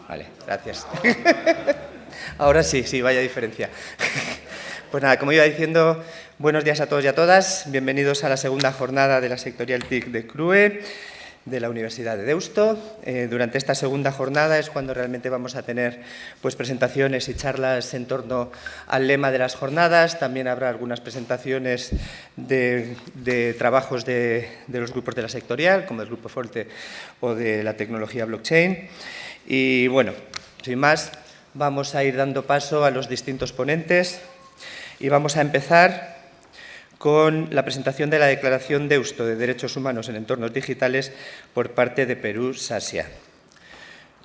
Vale, gracias. Ahora sí, vaya diferencia. Pues nada, como iba diciendo, buenos días a todos y a todas. Bienvenidos a la segunda jornada de la sectorial TIC de CRUE, de la Universidad de Deusto. Durante esta segunda jornada es cuando realmente vamos a tener presentaciones y charlas en torno al lema de las jornadas. También habrá algunas presentaciones de trabajos de los grupos de la sectorial, como el Grupo Forte o de la tecnología blockchain. Y bueno, sin más, vamos a ir dando paso a los distintos ponentes y vamos a empezar con la presentación de la Declaración Deusto de Derechos Humanos en Entornos Digitales por parte de Perú Sasia.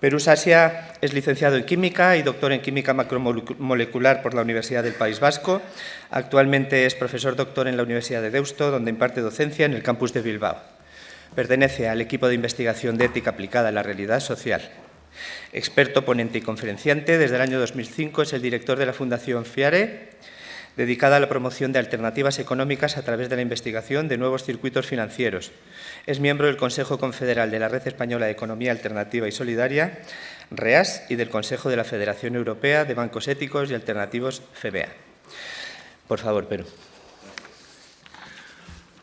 Perú Sasia es licenciado en Química y doctor en Química Macromolecular por la Universidad del País Vasco. Actualmente es profesor doctor en la Universidad de Deusto, donde imparte docencia en el campus de Bilbao. Pertenece al equipo de investigación de ética aplicada a la realidad social. Experto, ponente y conferenciante, desde el año 2005 es el director de la Fundación FIARE, dedicada a la promoción de alternativas económicas a través de la investigación de nuevos circuitos financieros. Es miembro del Consejo Confederal de la Red Española de Economía Alternativa y Solidaria, REAS, y del Consejo de la Federación Europea de Bancos Éticos y Alternativos, FEBEA. Por favor, Perú.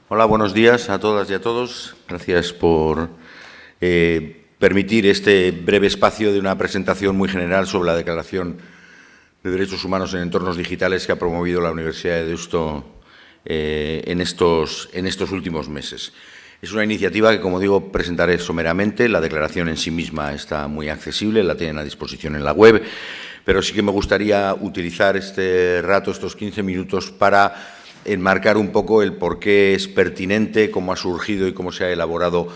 Hola, buenos días a todas y a todos. Gracias por permitir este breve espacio de una presentación muy general sobre la Declaración de Derechos Humanos en Entornos Digitales que ha promovido la Universidad de Deusto en estos últimos meses. Es una iniciativa que, como digo, presentaré someramente. La declaración en sí misma está muy accesible, la tienen a disposición en la web, pero sí que me gustaría utilizar este rato, estos 15 minutos, para enmarcar un poco el por qué es pertinente, cómo ha surgido y cómo se ha elaborado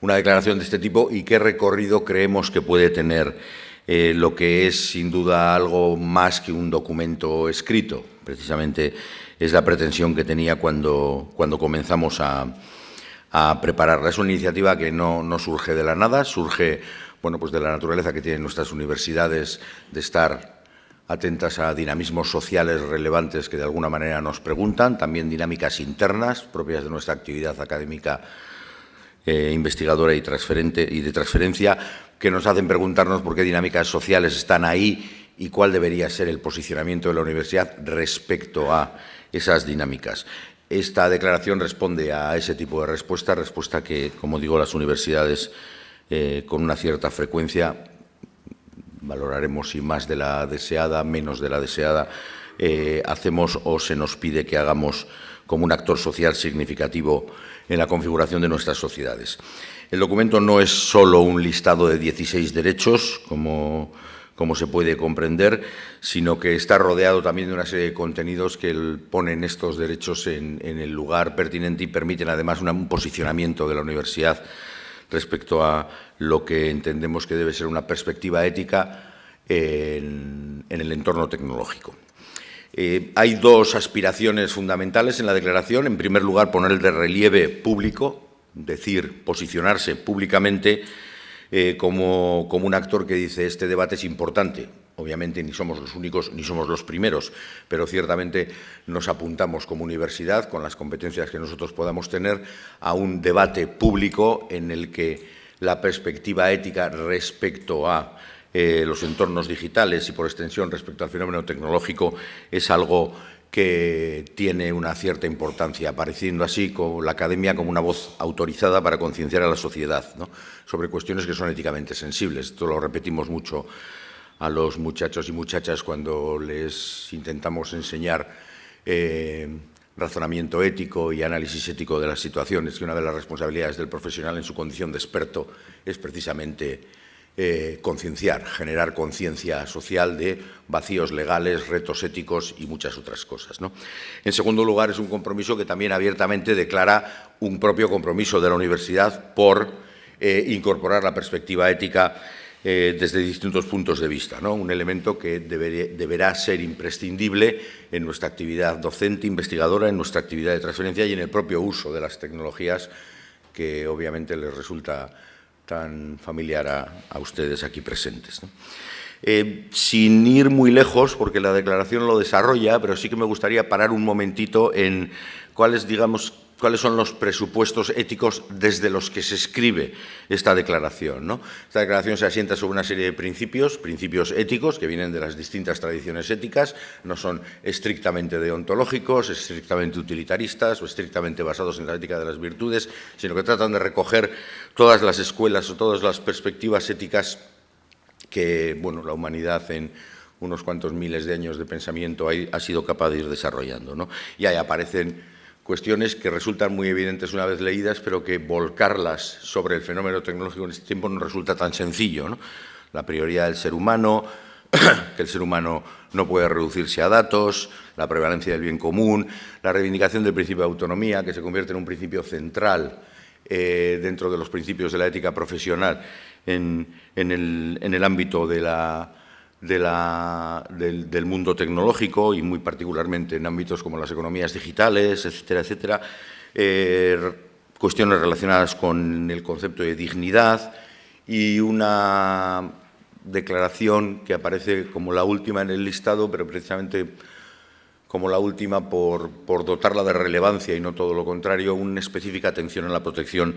una declaración de este tipo y qué recorrido creemos que puede tener lo que es, sin duda, algo más que un documento escrito. Precisamente es la pretensión que tenía cuando comenzamos a prepararla. Es una iniciativa que no surge de la nada, surge pues de la naturaleza que tienen nuestras universidades de estar atentas a dinamismos sociales relevantes que de alguna manera nos preguntan, también dinámicas internas propias de nuestra actividad académica investigadora y de transferencia, que nos hacen preguntarnos por qué dinámicas sociales están ahí y cuál debería ser el posicionamiento de la universidad respecto a esas dinámicas. Esta declaración responde a ese tipo de respuesta que, como digo, las universidades con una cierta frecuencia, valoraremos si más de la deseada, menos de la deseada, hacemos o se nos pide que hagamos como un actor social significativo en la configuración de nuestras sociedades. El documento no es solo un listado de 16 derechos, como se puede comprender, sino que está rodeado también de una serie de contenidos que ponen estos derechos en el lugar pertinente y permiten además un posicionamiento de la universidad respecto a lo que entendemos que debe ser una perspectiva ética en el entorno tecnológico. Hay dos aspiraciones fundamentales en la declaración. En primer lugar, poner de relieve público, decir, posicionarse públicamente como un actor que dice este debate es importante. Obviamente ni somos los únicos ni somos los primeros, pero ciertamente nos apuntamos como universidad, con las competencias que nosotros podamos tener, a un debate público en el que la perspectiva ética respecto a los entornos digitales y, por extensión, respecto al fenómeno tecnológico, es algo que tiene una cierta importancia, apareciendo así con la academia como una voz autorizada para concienciar a la sociedad, ¿no?, sobre cuestiones que son éticamente sensibles. Esto lo repetimos mucho a los muchachos y muchachas cuando les intentamos enseñar razonamiento ético y análisis ético de las situaciones, que una de las responsabilidades del profesional en su condición de experto es precisamente concienciar, generar conciencia social de vacíos legales, retos éticos y muchas otras cosas, ¿no? En segundo lugar, es un compromiso que también abiertamente declara un propio compromiso de la universidad por incorporar la perspectiva ética desde distintos puntos de vista, ¿no? Un elemento que deberá ser imprescindible en nuestra actividad docente, investigadora, en nuestra actividad de transferencia y en el propio uso de las tecnologías que obviamente les resulta tan familiar a ustedes aquí presentes, ¿no? Sin ir muy lejos, porque la declaración lo desarrolla, pero sí que me gustaría parar un momentito en cuál cuáles son los presupuestos éticos desde los que se escribe esta declaración, ¿no? Esta declaración se asienta sobre una serie de principios éticos que vienen de las distintas tradiciones éticas, no son estrictamente deontológicos, estrictamente utilitaristas o estrictamente basados en la ética de las virtudes, sino que tratan de recoger todas las escuelas o todas las perspectivas éticas que, bueno, la humanidad en unos cuantos miles de años de pensamiento ha sido capaz de ir desarrollando, ¿no? Y ahí aparecen cuestiones que resultan muy evidentes una vez leídas, pero que volcarlas sobre el fenómeno tecnológico en este tiempo no resulta tan sencillo, ¿no? La prioridad del ser humano, que el ser humano no puede reducirse a datos, la prevalencia del bien común, la reivindicación del principio de autonomía, que se convierte en un principio central dentro de los principios de la ética profesional en el ámbito del mundo tecnológico y muy particularmente en ámbitos como las economías digitales, etcétera, etcétera, cuestiones relacionadas con el concepto de dignidad y una declaración que aparece como la última en el listado, pero precisamente como la última por dotarla de relevancia y no todo lo contrario, una específica atención a la protección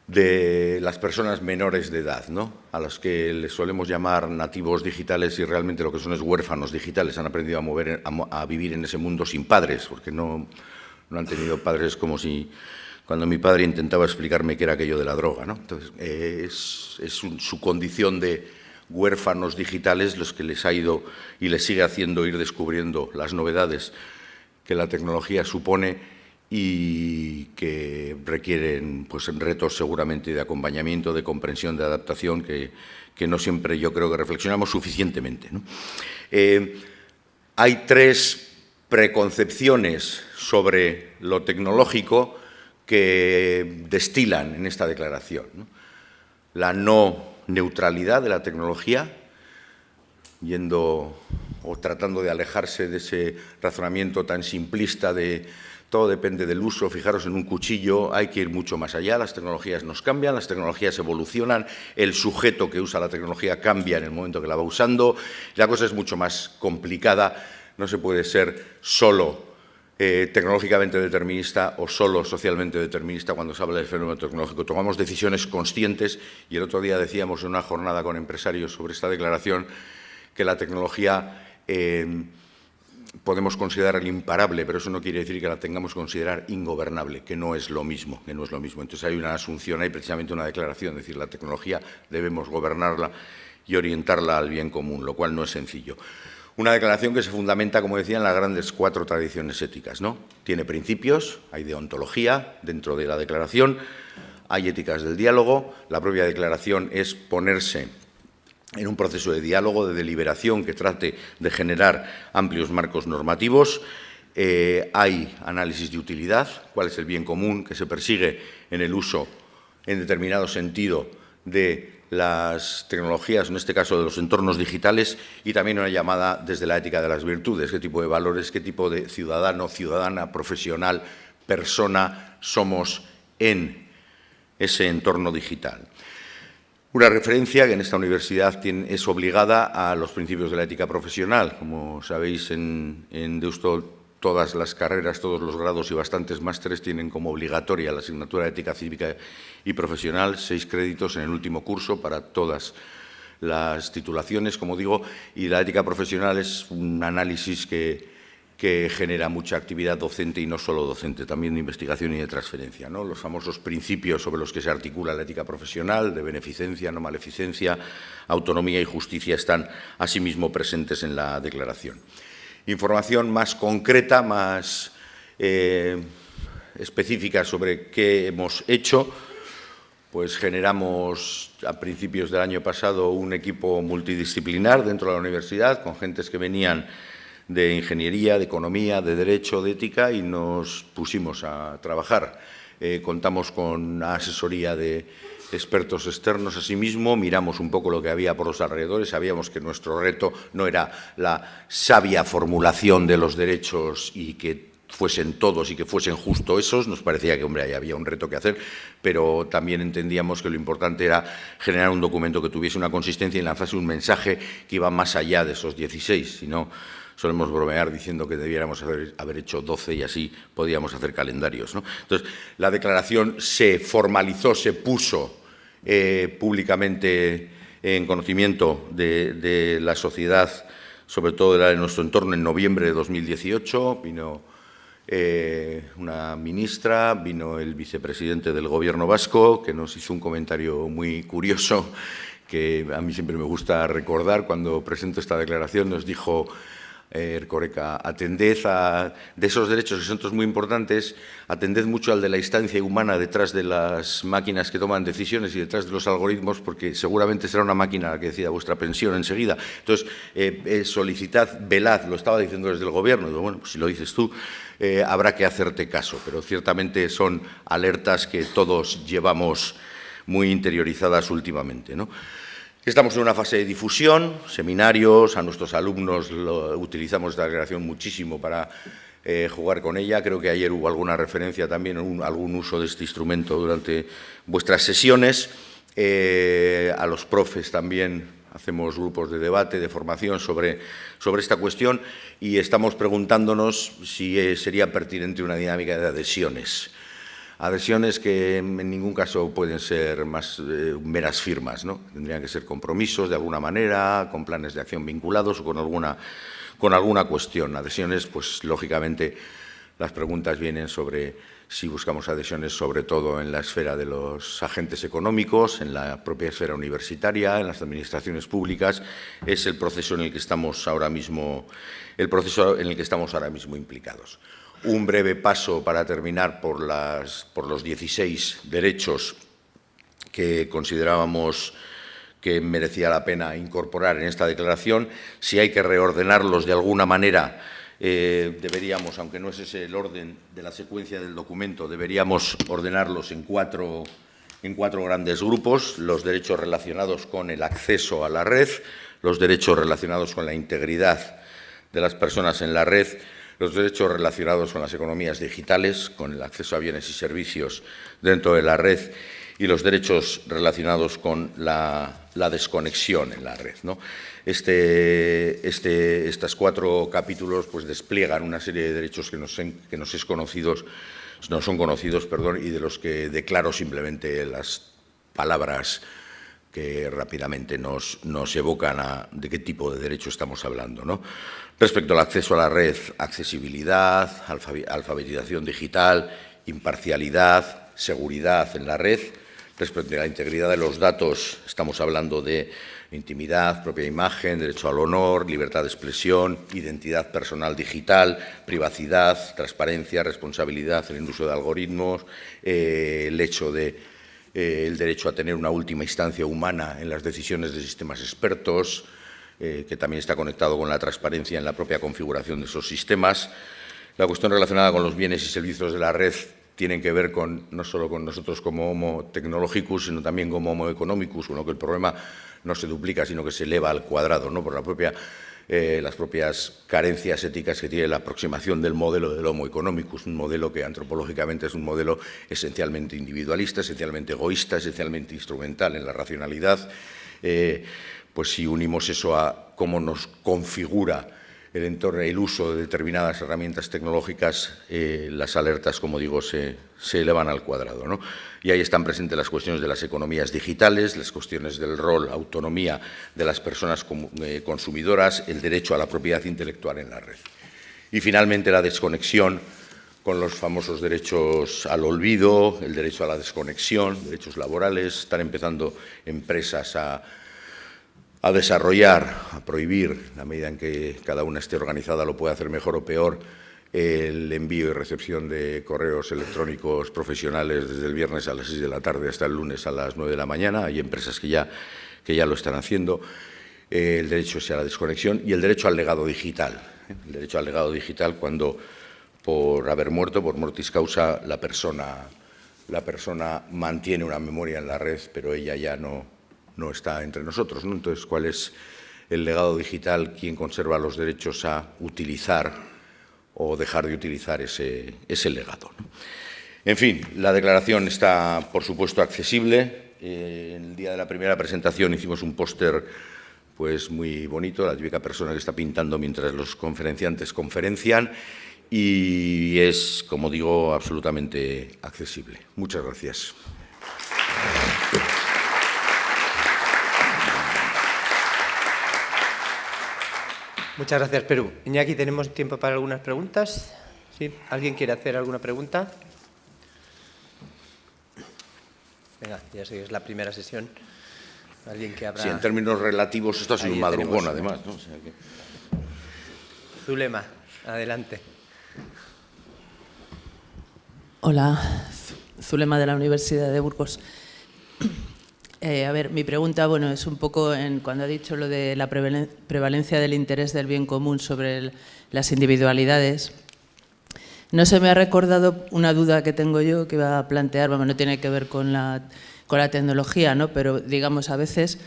de las personas menores de edad, ¿no? A las que les solemos llamar nativos digitales y realmente lo que son es huérfanos digitales. Han aprendido a vivir en ese mundo sin padres, porque no han tenido padres, como si cuando mi padre intentaba explicarme qué era aquello de la droga, ¿no? Entonces, su condición de huérfanos digitales los que les ha ido y les sigue haciendo ir descubriendo las novedades que la tecnología supone y que requieren, pues, retos seguramente de acompañamiento, de comprensión, de adaptación, que no siempre yo creo que reflexionamos suficientemente, ¿no? Hay tres preconcepciones sobre lo tecnológico que destilan en esta declaración, ¿no? La no neutralidad de la tecnología, yendo o tratando de alejarse de ese razonamiento tan simplista de todo depende del uso. Fijaros en un cuchillo, hay que ir mucho más allá, las tecnologías nos cambian, las tecnologías evolucionan, el sujeto que usa la tecnología cambia en el momento que la va usando, la cosa es mucho más complicada, no se puede ser solo tecnológicamente determinista o solo socialmente determinista cuando se habla del fenómeno tecnológico. Tomamos decisiones conscientes y el otro día decíamos en una jornada con empresarios sobre esta declaración que la tecnología podemos considerar imparable, pero eso no quiere decir que la tengamos que considerar ingobernable, que no es lo mismo, Entonces hay una asunción, hay precisamente una declaración, es decir, la tecnología debemos gobernarla y orientarla al bien común, lo cual no es sencillo. Una declaración que se fundamenta, como decía, en las grandes 4 tradiciones éticas, ¿no? Tiene principios, hay deontología dentro de la declaración, hay éticas del diálogo, la propia declaración es ponerse en un proceso de diálogo, de deliberación que trate de generar amplios marcos normativos. Hay análisis de utilidad, cuál es el bien común que se persigue en el uso, en determinado sentido, de las tecnologías, en este caso de los entornos digitales, y también una llamada desde la ética de las virtudes, qué tipo de valores, qué tipo de ciudadano, ciudadana, profesional, persona somos en ese entorno digital. Una referencia que en esta universidad es obligada a los principios de la ética profesional. Como sabéis, en Deusto todas las carreras, todos los grados y bastantes másteres tienen como obligatoria la asignatura de ética cívica y profesional, 6 créditos en el último curso para todas las titulaciones, como digo, y la ética profesional es un análisis que genera mucha actividad docente y no solo docente, también de investigación y de transferencia, ¿no? Los famosos principios sobre los que se articula la ética profesional, de beneficencia, no maleficencia, autonomía y justicia, están asimismo presentes en la declaración. Información más concreta, más específica sobre qué hemos hecho, pues generamos a principios del año pasado un equipo multidisciplinar dentro de la universidad con gentes que venían de ingeniería, de economía, de derecho, de ética y nos pusimos a trabajar. Contamos con una asesoría de expertos externos. Asimismo, miramos un poco lo que había por los alrededores. Sabíamos que nuestro reto no era la sabia formulación de los derechos y que fuesen todos y que fuesen justo esos. Nos parecía que, hombre, ahí había un reto que hacer, pero también entendíamos que lo importante era generar un documento que tuviese una consistencia y lanzase un mensaje que iba más allá de esos 16, si no solemos bromear diciendo que debiéramos haber hecho 12 y así podíamos hacer calendarios, ¿no? Entonces, la declaración se formalizó, se puso públicamente en conocimiento de la sociedad, sobre todo de nuestro entorno, en noviembre de 2018. Vino una ministra, vino el vicepresidente del Gobierno vasco, que nos hizo un comentario muy curioso, que a mí siempre me gusta recordar cuando presento esta declaración. Nos dijo: Erkoreka, atended de esos derechos que son muy importantes, atended mucho al de la instancia humana detrás de las máquinas que toman decisiones y detrás de los algoritmos, porque seguramente será una máquina la que decida vuestra pensión enseguida. Entonces, solicitad, velad, lo estaba diciendo desde el Gobierno. Digo, bueno, pues si lo dices tú, habrá que hacerte caso, pero ciertamente son alertas que todos llevamos muy interiorizadas últimamente, ¿no? Estamos en una fase de difusión, seminarios, a nuestros alumnos utilizamos esta declaración muchísimo para jugar con ella. Creo que ayer hubo alguna referencia también, algún uso de este instrumento durante vuestras sesiones. A los profes también hacemos grupos de debate, de formación sobre esta cuestión, y estamos preguntándonos si sería pertinente una dinámica de adhesiones. Adhesiones que en ningún caso pueden ser más meras firmas, ¿no? Tendrían que ser compromisos de alguna manera, con planes de acción vinculados o con alguna cuestión. Adhesiones, pues lógicamente las preguntas vienen sobre si buscamos adhesiones sobre todo en la esfera de los agentes económicos, en la propia esfera universitaria, en las administraciones públicas. Es el proceso en el que estamos ahora mismo, implicados. Un breve paso para terminar por los 16 derechos que considerábamos que merecía la pena incorporar en esta declaración. Si hay que reordenarlos de alguna manera, deberíamos, aunque no es ese el orden de la secuencia del documento, deberíamos ordenarlos en cuatro grandes grupos: los derechos relacionados con el acceso a la red, los derechos relacionados con la integridad de las personas en la red, los derechos relacionados con las economías digitales, con el acceso a bienes y servicios dentro de la red, y los derechos relacionados con la desconexión en la red, ¿no? Estos 4 capítulos pues despliegan una serie de derechos que no son conocidos, y de los que declaro simplemente las palabras que rápidamente nos evocan de qué tipo de derecho estamos hablando, ¿no? Respecto al acceso a la red, accesibilidad, alfabetización digital, imparcialidad, seguridad en la red. Respecto a la integridad de los datos, estamos hablando de intimidad, propia imagen, derecho al honor, libertad de expresión, identidad personal digital, privacidad, transparencia, responsabilidad en el uso de algoritmos, el derecho a tener una última instancia humana en las decisiones de sistemas expertos, que también está conectado con la transparencia en la propia configuración de esos sistemas. La cuestión relacionada con los bienes y servicios de la red tienen que ver no solo con nosotros como Homo technologicus, sino también como Homo economicus, con lo que el problema no se duplica, sino que se eleva al cuadrado, ¿no? Por las propias carencias éticas que tiene la aproximación del modelo del Homo economicus, un modelo que antropológicamente es un modelo esencialmente individualista, esencialmente egoísta, esencialmente instrumental en la racionalidad. Pues si unimos eso a cómo nos configura el entorno, el uso de determinadas herramientas tecnológicas, las alertas, como digo, se elevan al cuadrado, ¿no? Y ahí están presentes las cuestiones de las economías digitales, las cuestiones del rol, autonomía de las personas consumidoras, el derecho a la propiedad intelectual en la red. Y finalmente la desconexión, con los famosos derechos al olvido, el derecho a la desconexión, derechos laborales. Están empezando empresas a desarrollar, a prohibir, la medida en que cada una esté organizada lo puede hacer mejor o peor, el envío y recepción de correos electrónicos profesionales desde el viernes a las 6 de la tarde hasta el lunes a las 9 de la mañana. Hay empresas que ya lo están haciendo. El derecho a la desconexión y el derecho al legado digital. El derecho al legado digital cuando, por haber muerto, por mortis causa, la persona mantiene una memoria en la red, pero ella ya no está entre nosotros, ¿no? Entonces, ¿cuál es el legado digital? ¿Quién conserva los derechos a utilizar o dejar de utilizar ese legado, ¿no? En fin, la declaración está, por supuesto, accesible. El día de la primera presentación hicimos un póster pues muy bonito, la típica persona que está pintando mientras los conferenciantes conferencian, y es, como digo, absolutamente accesible. Muchas gracias. Muchas gracias, Perú. Iñaki, ¿tenemos tiempo para algunas preguntas? ¿Sí? ¿Alguien quiere hacer alguna pregunta? Venga, ya sé que es la primera sesión. Alguien que habrá... Sí, en términos relativos, esto ha sido un madrugón, además, ¿no? O sea que... Zulema, adelante. Hola, Zulema de la Universidad de Burgos. A ver, mi pregunta, bueno, es un poco cuando ha dicho lo de la prevalencia del interés del bien común sobre las individualidades. No se me ha recordado una duda que tengo yo que iba a plantear, bueno, no tiene que ver con la tecnología, ¿no? Pero, digamos, a veces,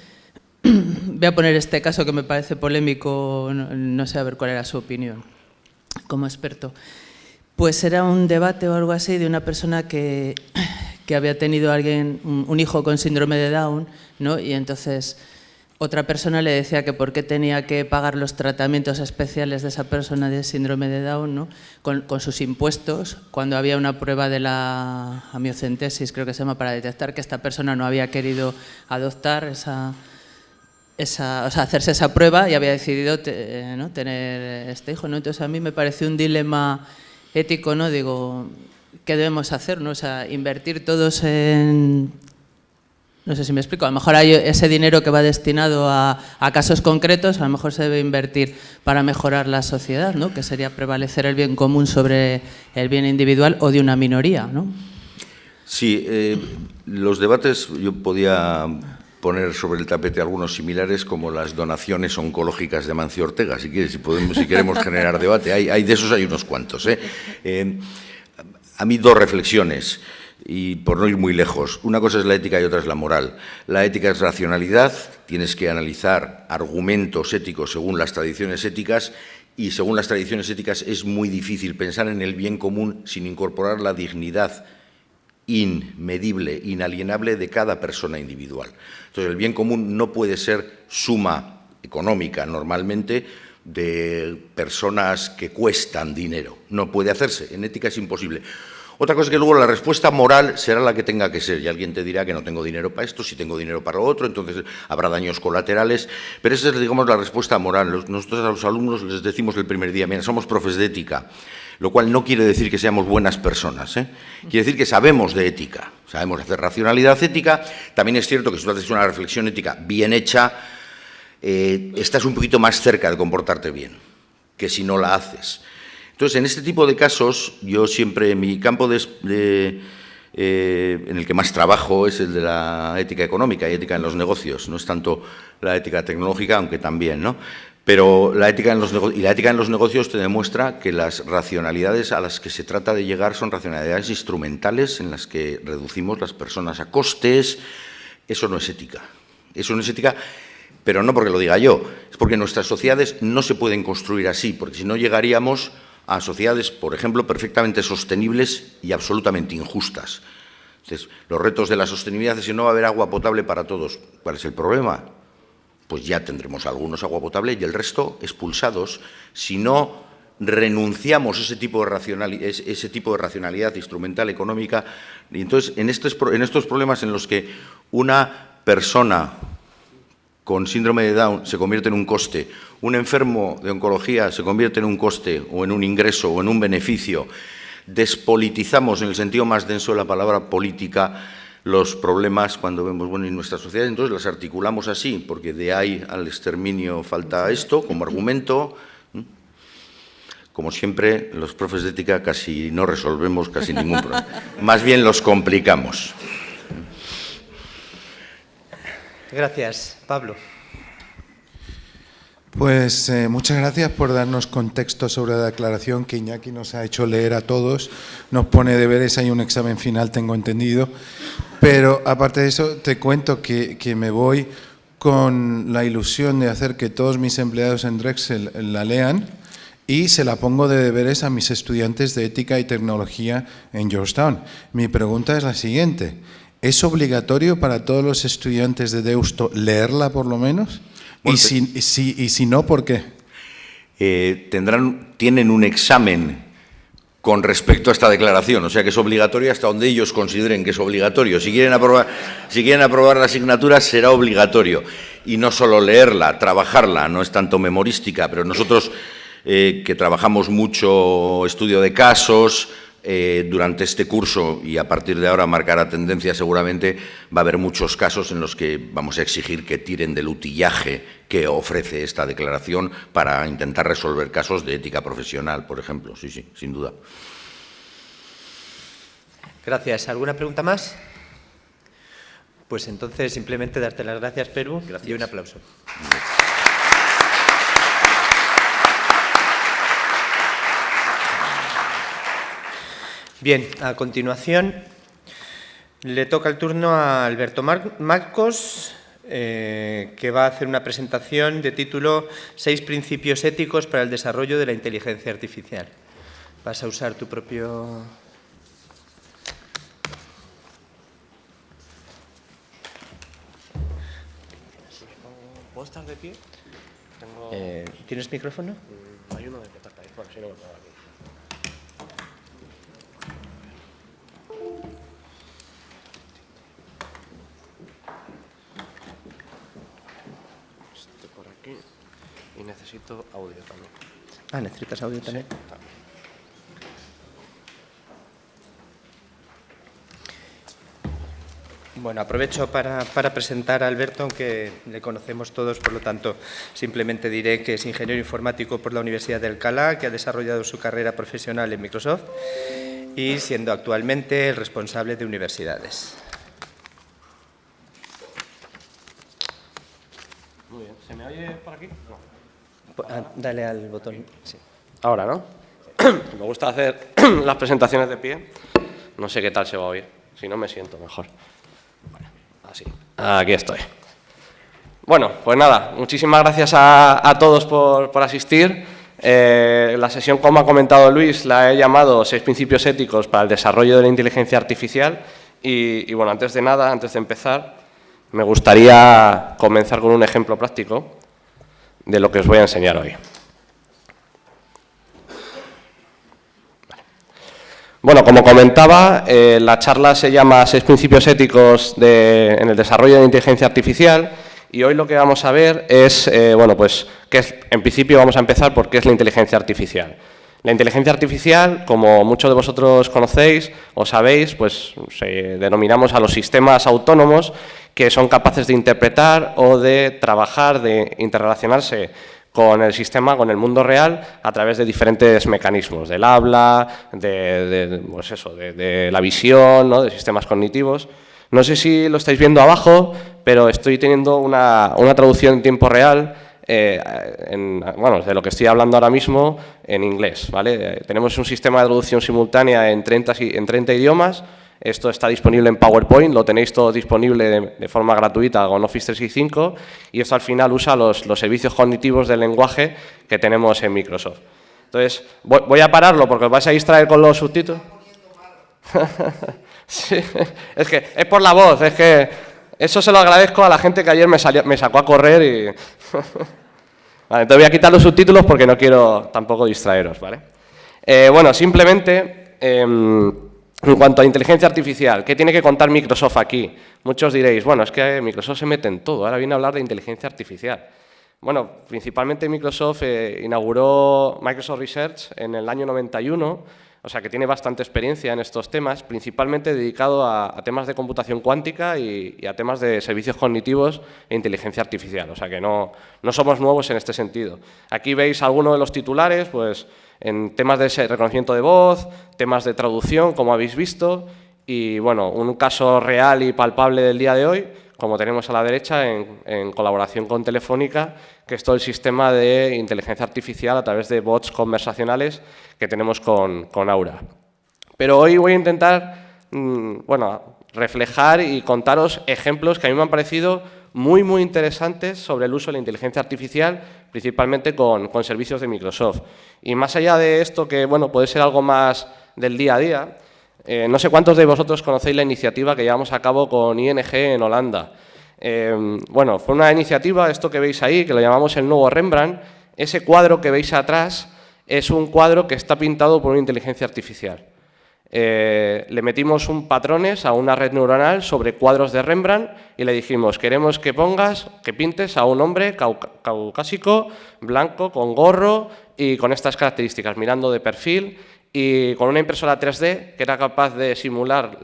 voy a poner este caso que me parece polémico, no sé a ver cuál era su opinión como experto. Pues era un debate o algo así de una persona que había tenido un hijo con síndrome de Down, ¿no? Y entonces otra persona le decía que por qué tenía que pagar los tratamientos especiales de esa persona de síndrome de Down, ¿no? con sus impuestos, cuando había una prueba de la amiocentesis, creo que se llama, para detectar que esta persona no había querido adoptar o sea, hacerse esa prueba y había decidido ¿no? tener este hijo, ¿no? Entonces a mí me pareció un dilema ético, ¿no? Digo, ¿qué debemos hacer, ¿no? O sea, invertir todos en... No sé si me explico, a lo mejor hay ese dinero que va destinado a casos concretos, a lo mejor se debe invertir para mejorar la sociedad, ¿no? Que sería prevalecer el bien común sobre el bien individual o de una minoría, ¿no? Sí, los debates yo podía poner sobre el tapete algunos similares, como las donaciones oncológicas de Amancio Ortega, si queremos generar debate. De esos hay unos cuantos, ¿eh? A mí dos reflexiones, y por no ir muy lejos. Una cosa es la ética y otra es la moral. La ética es racionalidad, tienes que analizar argumentos éticos según las tradiciones éticas, y según las tradiciones éticas es muy difícil pensar en el bien común sin incorporar la dignidad inmedible, inalienable de cada persona individual. Entonces, el bien común no puede ser suma económica normalmente de personas que cuestan dinero. No puede hacerse, en ética es imposible. Otra cosa es que luego la respuesta moral será la que tenga que ser, y alguien te dirá que no tengo dinero para esto, si tengo dinero para lo otro, entonces habrá daños colaterales, pero esa es, digamos, la respuesta moral. Nosotros a los alumnos les decimos el primer día, mira, somos profes de ética, lo cual no quiere decir que seamos buenas personas, ¿eh? Quiere decir que sabemos de ética, sabemos hacer racionalidad ética. También es cierto que si tú haces una reflexión ética bien hecha, estás un poquito más cerca de comportarte bien que si no la haces. Entonces, en este tipo de casos, yo siempre, mi campo en el que más trabajo es el de la ética económica y ética en los negocios. No es tanto la ética tecnológica, aunque también, ¿no? Pero la ética en los negocios te demuestra que las racionalidades a las que se trata de llegar son racionalidades instrumentales en las que reducimos las personas a costes. Eso no es ética. Eso no es ética, pero no porque lo diga yo, es porque nuestras sociedades no se pueden construir así, porque si no llegaríamos a sociedades, por ejemplo, perfectamente sostenibles y absolutamente injustas. Entonces, los retos de la sostenibilidad es que no va a haber agua potable para todos. ¿Cuál es el problema? Pues ya tendremos algunos agua potable y el resto expulsados si no renunciamos a ese tipo de racionalidad instrumental económica. Y entonces, en estos problemas en los que una persona con síndrome de Down se convierte en un coste, un enfermo de oncología se convierte en un coste o en un ingreso o en un beneficio, despolitizamos en el sentido más denso de la palabra política los problemas cuando vemos, bueno, en nuestra sociedad, entonces las articulamos así, porque de ahí al exterminio falta esto como argumento. Como siempre, los profes de ética casi no resolvemos casi ningún problema, más bien los complicamos. Gracias. Pablo. Pues muchas gracias por darnos contexto sobre la declaración que Iñaki nos ha hecho leer a todos. Nos pone deberes, hay un examen final, tengo entendido. Pero aparte de eso, te cuento que me voy con la ilusión de hacer que todos mis empleados en Drexel la lean y se la pongo de deberes a mis estudiantes de ética y tecnología en Georgetown. Mi pregunta es la siguiente: ¿es obligatorio para todos los estudiantes de Deusto leerla por lo menos? Bueno, Y si no, ¿por qué? Tienen un examen con respecto a esta declaración, o sea que es obligatorio hasta donde ellos consideren que es obligatorio. Si quieren aprobar la asignatura, será obligatorio. Y no solo leerla, trabajarla, no es tanto memorística, pero nosotros que trabajamos mucho estudio de casos, durante este curso, y a partir de ahora marcará tendencia seguramente, va a haber muchos casos en los que vamos a exigir que tiren del utillaje que ofrece esta declaración para intentar resolver casos de ética profesional, por ejemplo. Sí, sí, sin duda. Gracias. ¿Alguna pregunta más? Pues entonces simplemente darte las gracias, Perú, Gracias. y un aplauso. Bien, a continuación le toca el turno a Alberto Marcos, que va a hacer una presentación de título 6 principios éticos para el desarrollo de la inteligencia artificial. Vas a usar tu propio... ¿Puedo estar de pie? ¿Tienes micrófono? Hay uno de que taca ahí. Bueno, si no me puedo aquí. Estoy por aquí y necesito audio también. Ah, ¿necesitas audio también? Bueno, aprovecho para presentar a Alberto, aunque le conocemos todos, por lo tanto, simplemente diré que es ingeniero informático por la Universidad de Alcalá, que ha desarrollado su carrera profesional en Microsoft y siendo actualmente el responsable de universidades. Muy bien. ¿Se me oye por aquí? No. Dale al botón. Sí. Ahora, ¿no? Me gusta hacer las presentaciones de pie. No sé qué tal se va a oír. Si no, me siento mejor. Bueno, así. Aquí estoy. Bueno, pues nada, muchísimas gracias a todos por asistir. La sesión, como ha comentado Luis, la he llamado 6 principios éticos para el desarrollo de la inteligencia artificial. Y bueno, antes de nada, antes de empezar, me gustaría comenzar con un ejemplo práctico de lo que os voy a enseñar hoy. Bueno, como comentaba, la charla se llama 6 principios éticos en el desarrollo de la inteligencia artificial, y hoy lo que vamos a ver es, bueno, pues, en principio vamos a empezar por qué es la inteligencia artificial. La inteligencia artificial, como muchos de vosotros conocéis o sabéis, pues denominamos a los sistemas autónomos que son capaces de interpretar o de trabajar, de interrelacionarse con el sistema, con el mundo real, a través de diferentes mecanismos, del habla, pues eso, de la visión, ¿no?, de sistemas cognitivos. No sé si lo estáis viendo abajo, pero estoy teniendo una traducción en tiempo real, bueno, de lo que estoy hablando ahora mismo, en inglés, ¿vale? Tenemos un sistema de traducción simultánea en 30 idiomas. Esto está disponible en PowerPoint, lo tenéis todo disponible de forma gratuita con Office 365, y esto al final usa los servicios cognitivos del lenguaje que tenemos en Microsoft. Entonces, voy a pararlo porque os vais a distraer con los subtítulos. Sí, es que es por la voz, es que eso se lo agradezco a la gente que ayer me sacó a correr y... Vale, entonces voy a quitar los subtítulos porque no quiero tampoco distraeros, ¿vale? Bueno, simplemente... En cuanto a inteligencia artificial, ¿qué tiene que contar Microsoft aquí? Muchos diréis, bueno, es que Microsoft se mete en todo, ahora viene a hablar de inteligencia artificial. Bueno, principalmente Microsoft inauguró Microsoft Research en el año 91, o sea que tiene bastante experiencia en estos temas, principalmente dedicado a temas de computación cuántica y a temas de servicios cognitivos e inteligencia artificial, o sea que no somos nuevos en este sentido. Aquí veis algunos de los titulares, pues en temas de reconocimiento de voz, temas de traducción, como habéis visto, y bueno, un caso real y palpable del día de hoy, como tenemos a la derecha, en colaboración con Telefónica, que es todo el sistema de inteligencia artificial a través de bots conversacionales que tenemos con Aura. Pero hoy voy a intentar, bueno, reflejar y contaros ejemplos que a mí me han parecido muy, muy interesantes sobre el uso de la inteligencia artificial, principalmente con servicios de Microsoft. Y más allá de esto, que bueno, puede ser algo más del día a día, no sé cuántos de vosotros conocéis la iniciativa que llevamos a cabo con ING en Holanda. Bueno, fue una iniciativa, esto que veis ahí, que lo llamamos el nuevo Rembrandt. Ese cuadro que veis atrás es un cuadro que está pintado por una inteligencia artificial. Le metimos un patrones a una red neuronal sobre cuadros de Rembrandt y le dijimos, queremos que pintes a un hombre caucásico, blanco, con gorro y con estas características, mirando de perfil, y con una impresora 3D que era capaz de simular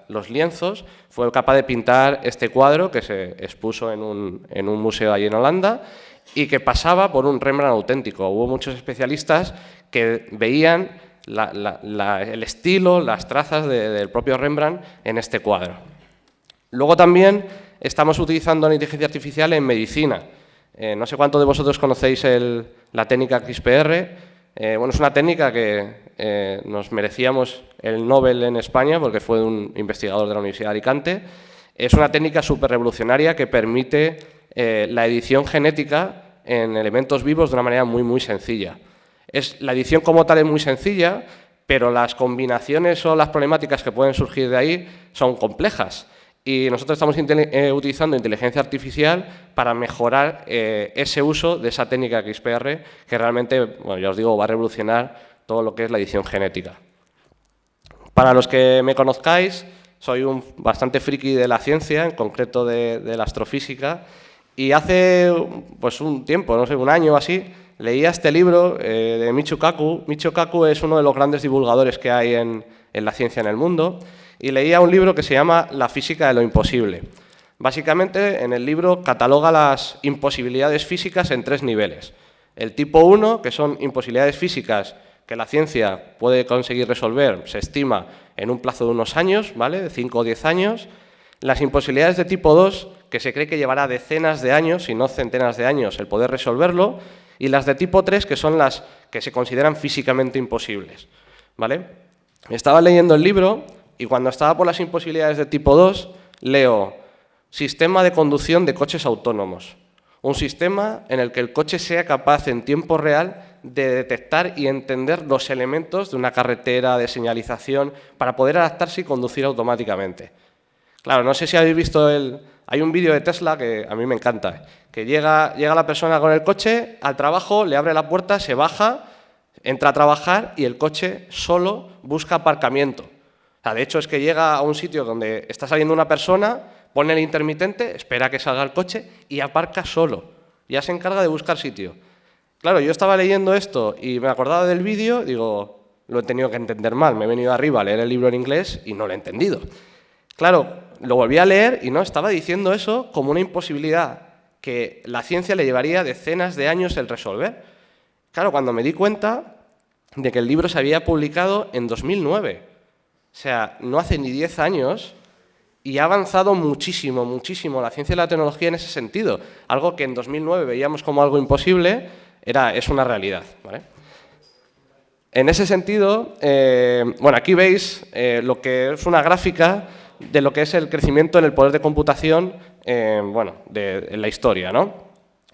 los lienzos, fue capaz de pintar este cuadro que se expuso en un museo allí en Holanda y que pasaba por un Rembrandt auténtico. Hubo muchos especialistas que veían el estilo, las trazas del propio Rembrandt en este cuadro. Luego también estamos utilizando la inteligencia artificial en medicina. No sé cuántos de vosotros conocéis la técnica CRISPR. Bueno, es una técnica que nos merecíamos el Nobel en España porque fue un investigador de la Universidad de Alicante. Es una técnica súper revolucionaria que permite la edición genética en elementos vivos de una manera muy, muy sencilla. La edición como tal es muy sencilla, pero las combinaciones o las problemáticas que pueden surgir de ahí son complejas. Y nosotros estamos utilizando inteligencia artificial para mejorar ese uso de esa técnica CRISPR, que realmente, bueno, ya os digo, va a revolucionar todo lo que es la edición genética. Para los que me conozcáis, soy bastante friki de la ciencia, en concreto de la astrofísica, y hace pues, un tiempo, no sé, un año o así, leía este libro de Michio Kaku. Michio Kaku es uno de los grandes divulgadores que hay en la ciencia en el mundo, y leía un libro que se llama La física de lo imposible. Básicamente, en el libro cataloga las imposibilidades físicas en 3 niveles. El tipo 1, que son imposibilidades físicas que la ciencia puede conseguir resolver, se estima, en un plazo de unos años, ¿vale? De 5 o 10 años. Las imposibilidades de tipo 2, que se cree que llevará decenas de años, si no centenas de años, el poder resolverlo. Y las de tipo 3, que son las que se consideran físicamente imposibles, ¿vale? Estaba leyendo el libro y cuando estaba por las imposibilidades de tipo 2, leo sistema de conducción de coches autónomos. Un sistema en el que el coche sea capaz en tiempo real de detectar y entender los elementos de una carretera, de señalización, para poder adaptarse y conducir automáticamente. Claro, no sé si habéis visto hay un vídeo de Tesla que a mí me encanta, que llega la persona con el coche al trabajo, le abre la puerta, se baja, entra a trabajar y el coche solo busca aparcamiento. O sea, de hecho, es que llega a un sitio donde está saliendo una persona, pone el intermitente, espera que salga el coche y aparca solo. Ya se encarga de buscar sitio. Claro, yo estaba leyendo esto y me acordaba del vídeo, digo, lo he tenido que entender mal, me he venido arriba a leer el libro en inglés y no lo he entendido. Claro, lo volví a leer y no estaba diciendo eso como una imposibilidad que la ciencia le llevaría decenas de años el resolver. Claro, cuando me di cuenta de que el libro se había publicado en 2009, o sea, no hace ni 10 años, y ha avanzado muchísimo, muchísimo la ciencia y la tecnología en ese sentido. Algo que en 2009 veíamos como algo imposible, es una realidad, ¿vale? En ese sentido, bueno, aquí veis lo que es una gráfica de lo que es el crecimiento en el poder de computación bueno, en la historia, ¿no?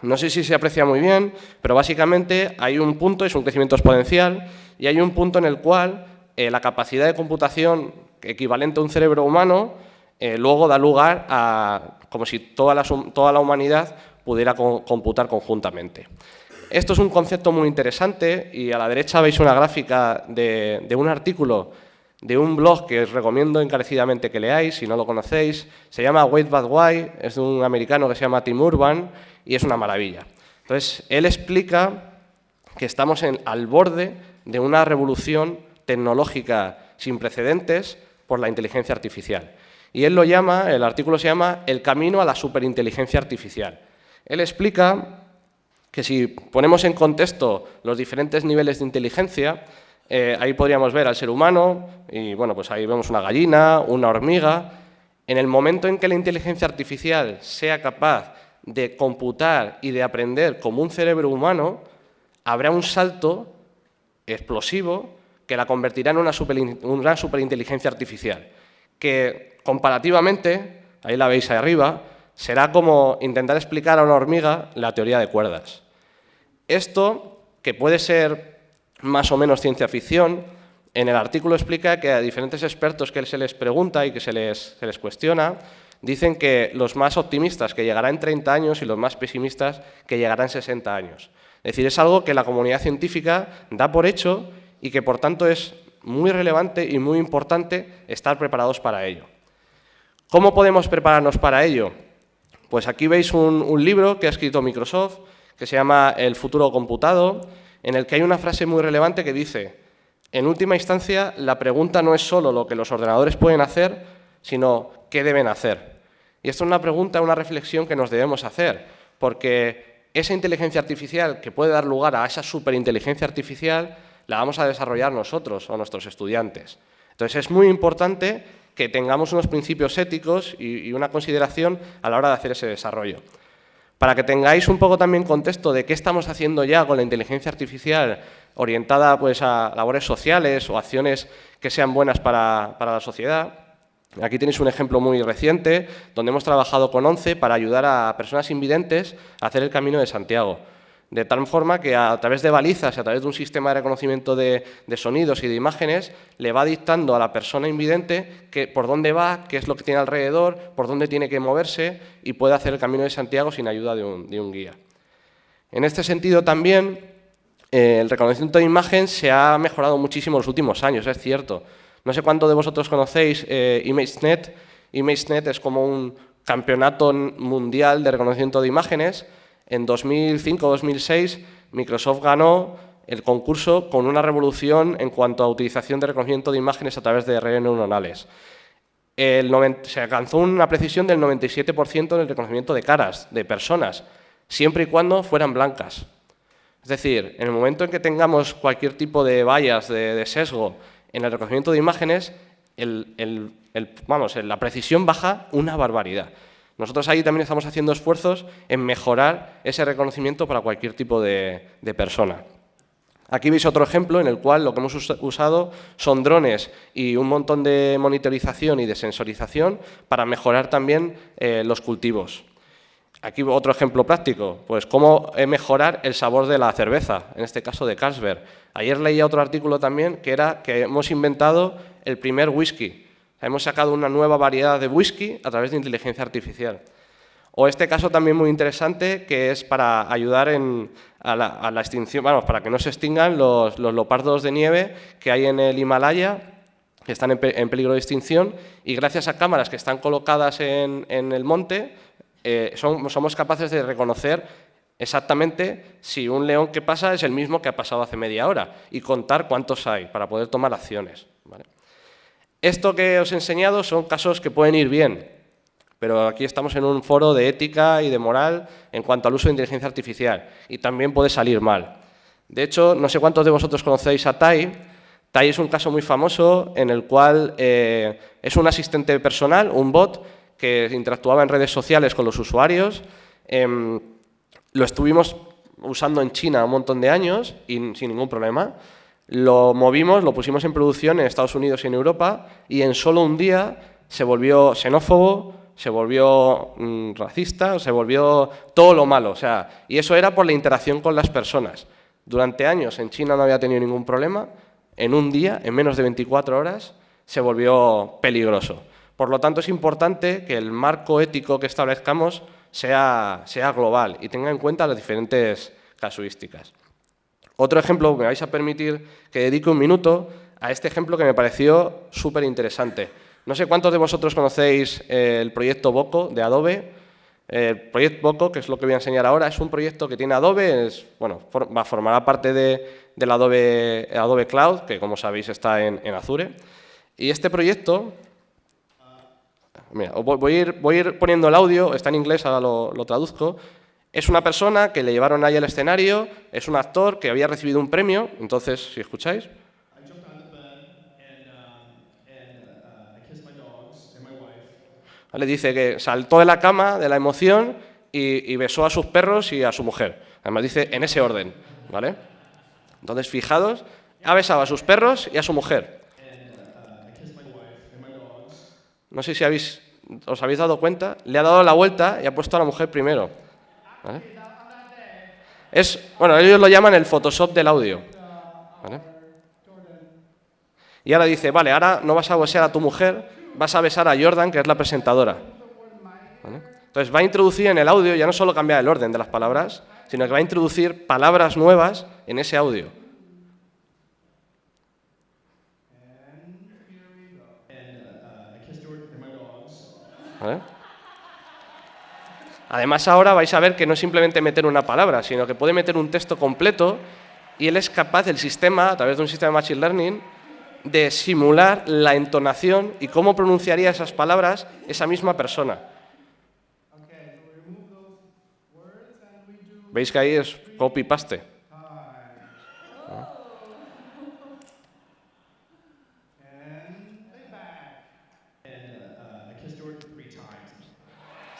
No sé si se aprecia muy bien, pero básicamente hay un punto, es un crecimiento exponencial, y hay un punto en el cual la capacidad de computación equivalente a un cerebro humano luego da lugar a como si toda la humanidad pudiera computar conjuntamente. Esto es un concepto muy interesante y a la derecha veis una gráfica de un artículo de un blog que os recomiendo encarecidamente que leáis, si no lo conocéis. Se llama Wait But Why, es de un americano que se llama Tim Urban y es una maravilla. Entonces, él explica que estamos al borde de una revolución tecnológica sin precedentes por la inteligencia artificial. Y él el artículo se llama El camino a la superinteligencia artificial. Él explica que si ponemos en contexto los diferentes niveles de inteligencia, ahí podríamos ver al ser humano, y bueno, pues ahí vemos una gallina, una hormiga. En el momento en que la inteligencia artificial sea capaz de computar y de aprender como un cerebro humano, habrá un salto explosivo que la convertirá en una superinteligencia artificial, que comparativamente, ahí la veis ahí arriba, será como intentar explicar a una hormiga la teoría de cuerdas. Esto, que puede ser más o menos ciencia ficción, en el artículo explica que a diferentes expertos que se les pregunta y que se les cuestiona, dicen que los más optimistas que llegarán en 30 años y los más pesimistas que llegarán en 60 años. Es decir, es algo que la comunidad científica da por hecho y que por tanto es muy relevante y muy importante estar preparados para ello. ¿Cómo podemos prepararnos para ello? Pues aquí veis un libro que ha escrito Microsoft que se llama El futuro computado, en el que hay una frase muy relevante que dice: en última instancia, la pregunta no es solo lo que los ordenadores pueden hacer, sino qué deben hacer. Y esto es una pregunta, una reflexión que nos debemos hacer, porque esa inteligencia artificial que puede dar lugar a esa superinteligencia artificial la vamos a desarrollar nosotros o nuestros estudiantes. Entonces es muy importante que tengamos unos principios éticos y una consideración a la hora de hacer ese desarrollo. Para que tengáis un poco también contexto de qué estamos haciendo ya con la inteligencia artificial orientada pues, a labores sociales o acciones que sean buenas para la sociedad, aquí tenéis un ejemplo muy reciente donde hemos trabajado con ONCE para ayudar a personas invidentes a hacer el Camino de Santiago. De tal forma que a través de balizas y a través de un sistema de reconocimiento de sonidos y de imágenes le va dictando a la persona invidente por dónde va, qué es lo que tiene alrededor, por dónde tiene que moverse y puede hacer el Camino de Santiago sin ayuda de un guía. En este sentido también el reconocimiento de imagen se ha mejorado muchísimo en los últimos años, es cierto. No sé cuántos de vosotros conocéis ImageNet. ImageNet es como un campeonato mundial de reconocimiento de imágenes. En 2005-2006, Microsoft ganó el concurso con una revolución en cuanto a utilización de reconocimiento de imágenes a través de redes neuronales. Se alcanzó una precisión del 97% en el reconocimiento de caras, de personas, siempre y cuando fueran blancas. Es decir, en el momento en que tengamos cualquier tipo de bias, de sesgo en el reconocimiento de imágenes, la precisión baja una barbaridad. Nosotros ahí también estamos haciendo esfuerzos en mejorar ese reconocimiento para cualquier tipo de persona. Aquí veis otro ejemplo en el cual lo que hemos usado son drones y un montón de monitorización y de sensorización para mejorar también los cultivos. Aquí otro ejemplo práctico, pues cómo mejorar el sabor de la cerveza, en este caso de Carlsberg. Ayer leía otro artículo también que era que hemos inventado el primer whisky. Hemos sacado una nueva variedad de whisky a través de inteligencia artificial. O este caso también muy interesante, que es para ayudar a la extinción, para que no se extingan los leopardos de nieve que hay en el Himalaya, que están en peligro de extinción, y gracias a cámaras que están colocadas en el monte, somos capaces de reconocer exactamente si un león que pasa es el mismo que ha pasado hace media hora y contar cuántos hay para poder tomar acciones, ¿vale? Esto que os he enseñado son casos que pueden ir bien, pero aquí estamos en un foro de ética y de moral en cuanto al uso de inteligencia artificial y también puede salir mal. De hecho, no sé cuántos de vosotros conocéis a Tai. Tai es un caso muy famoso en el cual es un asistente personal, un bot, que interactuaba en redes sociales con los usuarios. Lo estuvimos usando en China un montón de años y sin ningún problema. Lo movimos, lo pusimos en producción en Estados Unidos y en Europa y en solo un día se volvió xenófobo, se volvió racista, se volvió todo lo malo. Y eso era por la interacción con las personas. Durante años en China no había tenido ningún problema. En un día, en menos de 24 horas, se volvió peligroso. Por lo tanto, es importante que el marco ético que establezcamos sea global y tenga en cuenta las diferentes casuísticas. Otro ejemplo, me vais a permitir que dedique un minuto a este ejemplo que me pareció súper interesante. No sé cuántos de vosotros conocéis el proyecto Boco de Adobe. El proyecto Boco, que es lo que voy a enseñar ahora, es un proyecto que tiene Adobe, formará parte del Adobe Cloud, que como sabéis está en Azure. Y este proyecto, mira, voy a ir poniendo el audio, está en inglés, ahora lo traduzco. Es una persona que le llevaron ahí al escenario, es un actor que había recibido un premio, entonces, si escucháis. Le dice que saltó de la cama de la emoción y besó a sus perros y a su mujer. Además dice en ese orden, ¿vale? Entonces, fijaos, ha besado a sus perros y a su mujer. No sé si os habéis dado cuenta, le ha dado la vuelta y ha puesto a la mujer primero. ¿Vale? Bueno, ellos lo llaman el Photoshop del audio. ¿Vale? Y ahora dice, vale, ahora no vas a besar a tu mujer, vas a besar a Jordan, que es la presentadora. ¿Vale? Entonces va a introducir en el audio, ya no solo cambiar el orden de las palabras, sino que va a introducir palabras nuevas en ese audio. ¿Vale? Además, ahora vais a ver que no es simplemente meter una palabra, sino que puede meter un texto completo y él es capaz, el sistema, a través de un sistema de Machine Learning, de simular la entonación y cómo pronunciaría esas palabras esa misma persona. ¿Veis que ahí es copy-paste?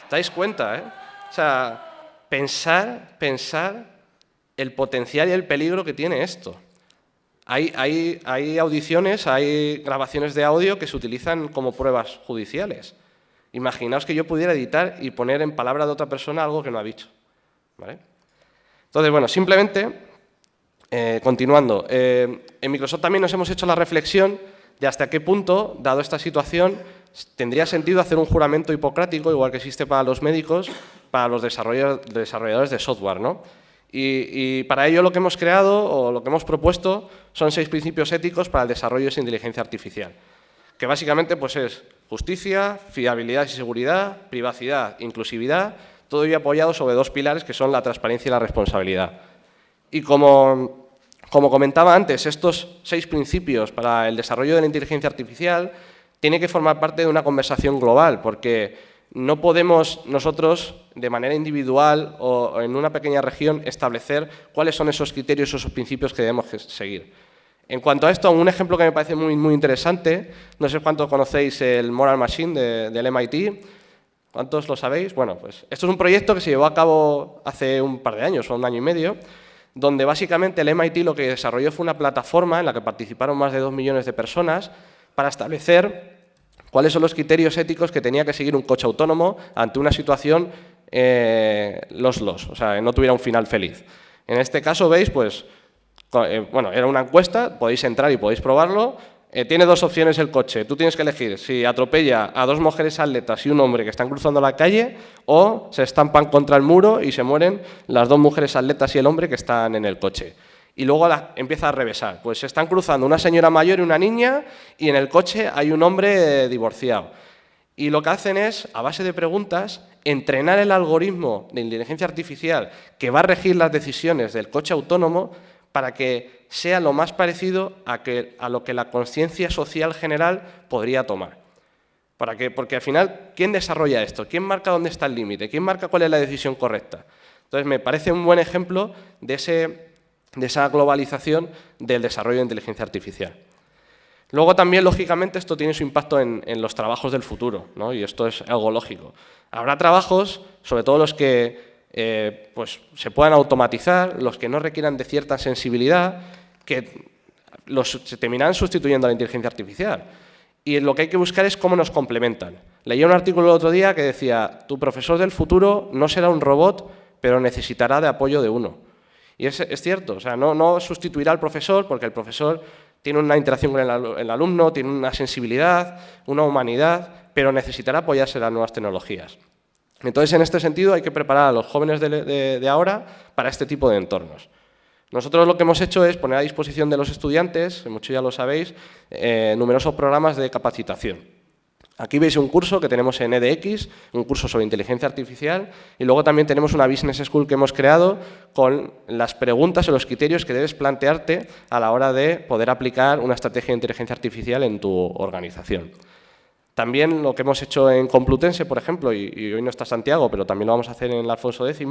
¿Os dais cuenta, eh? O sea, pensar el potencial y el peligro que tiene esto. Hay audiciones, hay grabaciones de audio que se utilizan como pruebas judiciales. Imaginaos que yo pudiera editar y poner en palabra de otra persona algo que no ha dicho. ¿Vale? Entonces, bueno, simplemente, continuando, en Microsoft también nos hemos hecho la reflexión de hasta qué punto, dado esta situación, tendría sentido hacer un juramento hipocrático, igual que existe para los médicos, para los desarrolladores de software, ¿no? Y para ello lo que hemos creado o lo que hemos propuesto son 6 principios éticos para el desarrollo de esa inteligencia artificial, que básicamente pues es justicia, fiabilidad y seguridad, privacidad, inclusividad, todo ello apoyado sobre 2 pilares que son la transparencia y la responsabilidad. Y como comentaba antes, estos 6 principios para el desarrollo de la inteligencia artificial tienen que formar parte de una conversación global, porque no podemos nosotros, de manera individual o en una pequeña región, establecer cuáles son esos criterios o esos principios que debemos seguir. En cuanto a esto, un ejemplo que me parece muy interesante, no sé cuántos conocéis el Moral Machine del MIT, ¿cuántos lo sabéis? Bueno, pues esto es un proyecto que se llevó a cabo hace un par de años, o un año y medio, donde básicamente el MIT lo que desarrolló fue una plataforma en la que participaron más de 2 millones de personas para establecer cuáles son los criterios éticos que tenía que seguir un coche autónomo ante una situación o sea, que no tuviera un final feliz. En este caso, veis, pues, bueno, era una encuesta, podéis entrar y podéis probarlo. Tiene 2 opciones el coche. Tú tienes que elegir si atropella a 2 mujeres atletas y un hombre que están cruzando la calle o se estampan contra el muro y se mueren las 2 mujeres atletas y el hombre que están en el coche. Y luego empieza a revesar. Pues se están cruzando una señora mayor y una niña y en el coche hay un hombre divorciado. Y lo que hacen es, a base de preguntas, entrenar el algoritmo de inteligencia artificial que va a regir las decisiones del coche autónomo para que sea lo más parecido a lo que la conciencia social general podría tomar. Porque al final, ¿quién desarrolla esto? ¿Quién marca dónde está el límite? ¿Quién marca cuál es la decisión correcta? Entonces, me parece un buen ejemplo de esa globalización del desarrollo de inteligencia artificial. Luego también, lógicamente, esto tiene su impacto en los trabajos del futuro, ¿no? Y esto es algo lógico. Habrá trabajos, sobre todo los que pues, se puedan automatizar, los que no requieran de cierta sensibilidad, que se terminarán sustituyendo a la inteligencia artificial. Y lo que hay que buscar es cómo nos complementan. Leí un artículo el otro día que decía, tu profesor del futuro no será un robot, pero necesitará de apoyo de uno. Y es cierto, o sea, no sustituirá al profesor, porque el profesor tiene una interacción con el alumno, tiene una sensibilidad, una humanidad, pero necesitará apoyarse en las nuevas tecnologías. Entonces, en este sentido, hay que preparar a los jóvenes de ahora para este tipo de entornos. Nosotros lo que hemos hecho es poner a disposición de los estudiantes, muchos ya lo sabéis, numerosos programas de capacitación. Aquí veis un curso que tenemos en EDX, un curso sobre inteligencia artificial, y luego también tenemos una Business School que hemos creado con las preguntas o los criterios que debes plantearte a la hora de poder aplicar una estrategia de inteligencia artificial en tu organización. También lo que hemos hecho en Complutense, por ejemplo, y hoy no está Santiago, pero también lo vamos a hacer en el Alfonso X,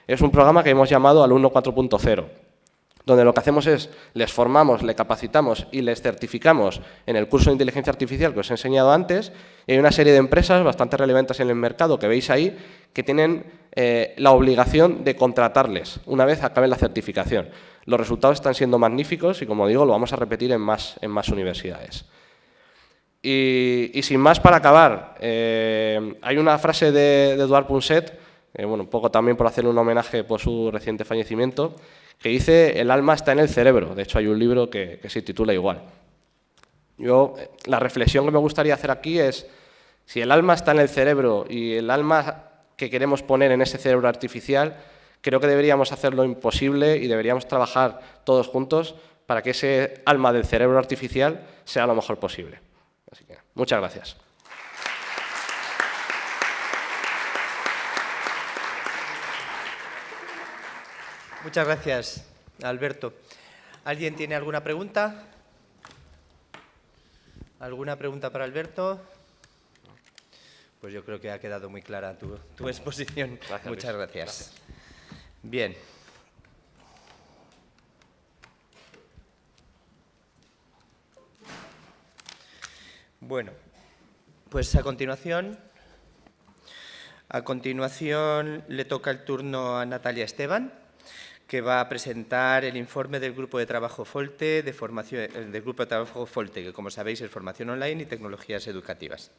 es un programa que hemos llamado Alumno 4.0. donde lo que hacemos es, les formamos, les capacitamos y les certificamos en el curso de inteligencia artificial que os he enseñado antes, y hay una serie de empresas bastante relevantes en el mercado que veis ahí, que tienen la obligación de contratarles una vez acaben la certificación. Los resultados están siendo magníficos y, como digo, lo vamos a repetir en más universidades. Y sin más, para acabar, hay una frase de Eduard Punset, bueno, un poco también por hacerle un homenaje por su reciente fallecimiento, que dice: el alma está en el cerebro. De hecho, hay un libro que se titula igual. La reflexión que me gustaría hacer aquí es: si el alma está en el cerebro y el alma que queremos poner en ese cerebro artificial, creo que deberíamos hacer lo imposible y deberíamos trabajar todos juntos para que ese alma del cerebro artificial sea lo mejor posible. Así que, muchas gracias. Muchas gracias, Alberto. ¿Alguien tiene alguna pregunta? ¿Alguna pregunta para Alberto? Pues yo creo que ha quedado muy clara tu exposición. Gracias, Muchas Luis. gracias. Bien. Bueno, pues a continuación le toca el turno a Natalia Esteban, que va a presentar el informe del Grupo de Trabajo FOLTE, que, como sabéis, es Formación Online y Tecnologías Educativas.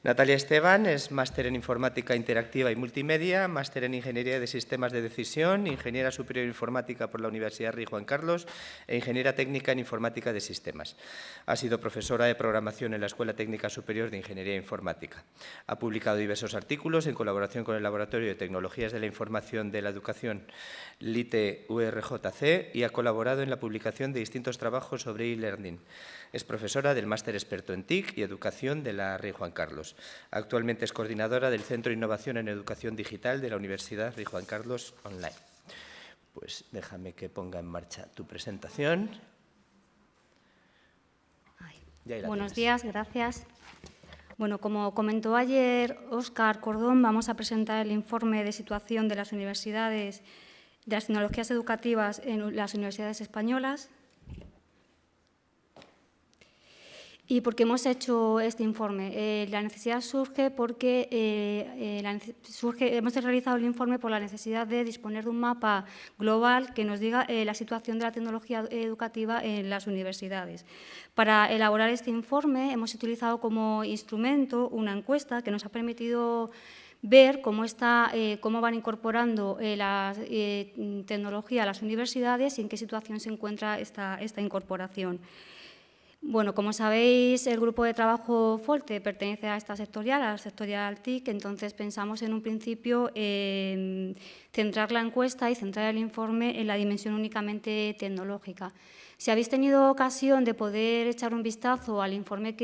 Natalia Esteban es máster en Informática Interactiva y Multimedia, máster en Ingeniería de Sistemas de Decisión, ingeniera superior en Informática por la Universidad Rey Juan Carlos e ingeniera técnica en Informática de Sistemas. Ha sido profesora de programación en la Escuela Técnica Superior de Ingeniería Informática. Ha publicado diversos artículos en colaboración con el Laboratorio de Tecnologías de la Información de la Educación LITE-URJC y ha colaborado en la publicación de distintos trabajos sobre e-learning. Es profesora del Máster Experto en TIC y Educación de la Rey Juan Carlos. Actualmente es coordinadora del Centro de Innovación en Educación Digital de la Universidad Rey Juan Carlos Online. Pues déjame que ponga en marcha tu presentación. Buenos días, gracias. Bueno, como comentó ayer Óscar Cordón, vamos a presentar el informe de situación de las universidades, de las tecnologías educativas en las universidades españolas. ¿Y por qué hemos hecho este informe? La necesidad surge porque hemos realizado el informe por la necesidad de disponer de un mapa global que nos diga la situación de la tecnología educativa en las universidades. Para elaborar este informe hemos utilizado como instrumento una encuesta que nos ha permitido ver cómo van incorporando la tecnología a las universidades y en qué situación se encuentra esta incorporación. Bueno, como sabéis, el grupo de trabajo FOLTE pertenece a esta sectorial, a la sectorial TIC, entonces pensamos en un principio centrar la encuesta y centrar el informe en la dimensión únicamente tecnológica. Si habéis tenido ocasión de poder echar un vistazo al informe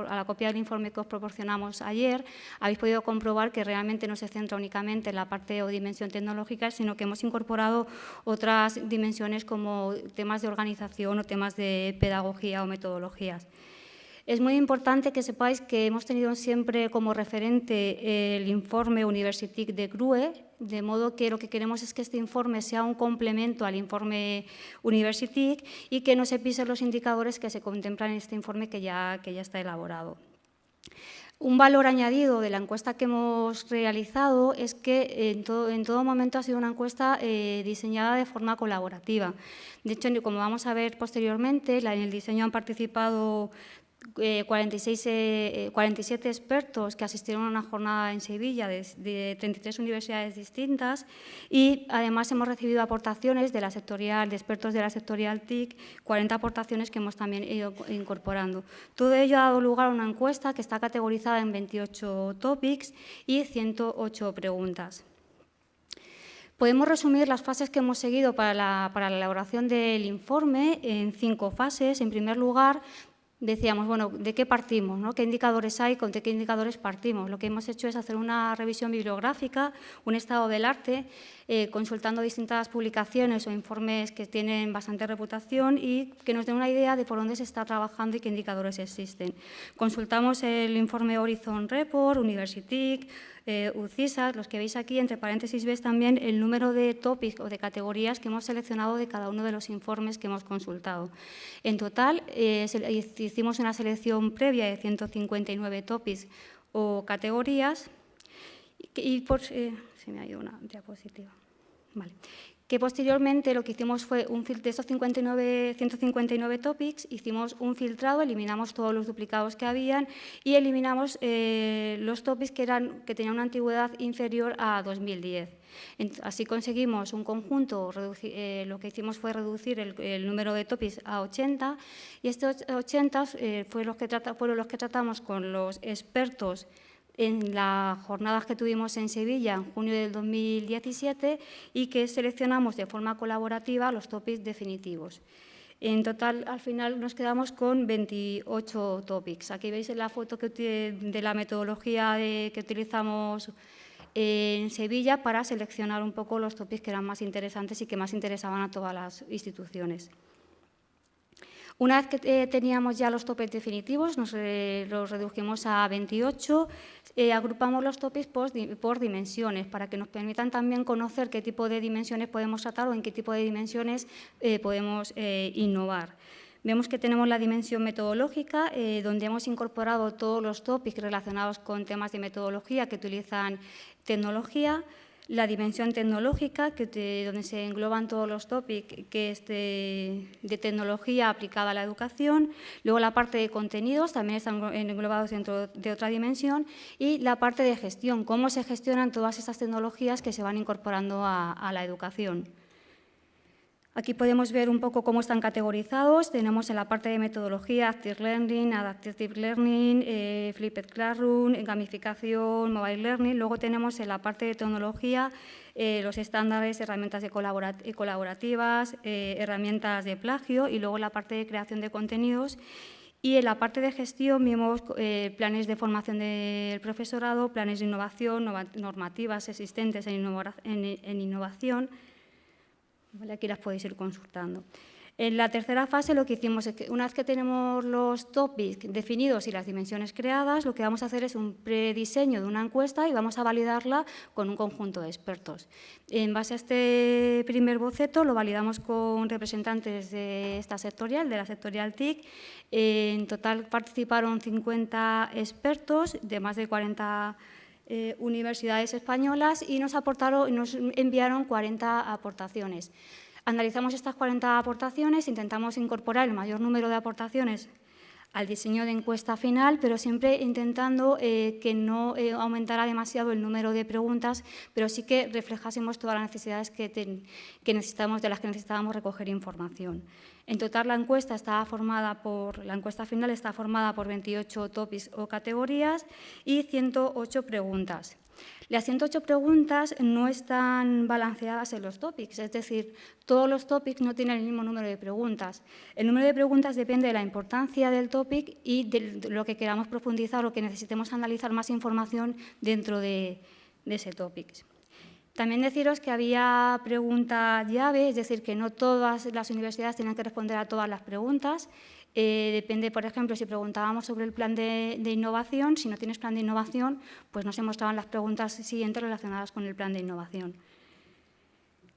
a la copia del informe que os proporcionamos ayer, habéis podido comprobar que realmente no se centra únicamente en la parte o dimensión tecnológica, sino que hemos incorporado otras dimensiones como temas de organización o temas de pedagogía o metodologías. Es muy importante que sepáis que hemos tenido siempre como referente el informe Universitic de CRUE, de modo que lo que queremos es que este informe sea un complemento al informe Universitic y que no se pisen los indicadores que se contemplan en este informe que ya está elaborado. Un valor añadido de la encuesta que hemos realizado es que en todo momento ha sido una encuesta diseñada de forma colaborativa. De hecho, como vamos a ver posteriormente, en el diseño han participado 47 expertos que asistieron a una jornada en Sevilla de 33 universidades distintas y además hemos recibido aportaciones de expertos de la sectorial TIC, 40 aportaciones que hemos también ido incorporando. Todo ello ha dado lugar a una encuesta que está categorizada en 28 topics y 108 preguntas. Podemos resumir las fases que hemos seguido para la elaboración del informe en 5 fases. En primer lugar, decíamos, bueno, ¿de qué partimos? ¿No? ¿Qué indicadores hay? ¿De qué indicadores partimos? Lo que hemos hecho es hacer una revisión bibliográfica, un estado del arte, consultando distintas publicaciones o informes que tienen bastante reputación y que nos den una idea de por dónde se está trabajando y qué indicadores existen. Consultamos el informe Horizon Report, Universitic, UCISAC, los que veis aquí, entre paréntesis ves también el número de topics o de categorías que hemos seleccionado de cada uno de los informes que hemos consultado. En total, hicimos una selección previa de 159 topics o categorías y se me ha ido una diapositiva. Vale. que posteriormente lo que hicimos fue, de estos 159 topics, hicimos un filtrado, eliminamos todos los duplicados que habían y eliminamos los topics que tenían una antigüedad inferior a 2010. Así conseguimos un conjunto, lo que hicimos fue reducir el número de topics a 80 y estos 80 fueron los que tratamos con los expertos en las jornadas que tuvimos en Sevilla en junio del 2017 y que seleccionamos de forma colaborativa los topics definitivos. En total, al final, nos quedamos con 28 topics. Aquí veis la foto de la metodología que utilizamos en Sevilla para seleccionar un poco los topics que eran más interesantes y que más interesaban a todas las instituciones. Una vez que teníamos ya los topics definitivos, los redujimos a 28, agrupamos los topics por dimensiones, para que nos permitan también conocer qué tipo de dimensiones podemos tratar o en qué tipo de dimensiones podemos innovar. Vemos que tenemos la dimensión metodológica, donde hemos incorporado todos los topics relacionados con temas de metodología que utilizan tecnología. La dimensión tecnológica, donde se engloban todos los topics que es de tecnología aplicada a la educación. Luego la parte de contenidos, también están englobados dentro de otra dimensión. Y la parte de gestión, cómo se gestionan todas estas tecnologías que se van incorporando a la educación. Aquí podemos ver un poco cómo están categorizados. Tenemos en la parte de metodología Active Learning, Adaptive Learning, Flipped Classroom, gamificación, Mobile Learning. Luego tenemos en la parte de tecnología los estándares, herramientas colaborativas, herramientas de plagio y luego la parte de creación de contenidos. Y en la parte de gestión vimos planes de formación del profesorado, planes de innovación, normativas existentes en innovación. Vale, aquí las podéis ir consultando. En la tercera fase lo que hicimos es que una vez que tenemos los topics definidos y las dimensiones creadas, lo que vamos a hacer es un prediseño de una encuesta y vamos a validarla con un conjunto de expertos. En base a este primer boceto lo validamos con representantes de esta sectorial, de la sectorial TIC. En total participaron 50 expertos de más de 40 universidades españolas y nos enviaron 40 aportaciones. Analizamos estas 40 aportaciones, intentamos incorporar el mayor número de aportaciones al diseño de encuesta final, pero siempre intentando que no aumentara demasiado el número de preguntas, pero sí que reflejásemos todas las necesidades de las que necesitábamos recoger información. En total, la encuesta final está formada por 28 topics o categorías y 108 preguntas. Las 108 preguntas no están balanceadas en los topics, es decir, todos los topics no tienen el mismo número de preguntas. El número de preguntas depende de la importancia del topic y de lo que queramos profundizar o que necesitemos analizar más información dentro de ese topic. También deciros que había pregunta llave, es decir, que no todas las universidades tienen que responder a todas las preguntas. Depende, por ejemplo, si preguntábamos sobre el plan de innovación, si no tienes plan de innovación, pues no se mostraban las preguntas siguientes relacionadas con el plan de innovación.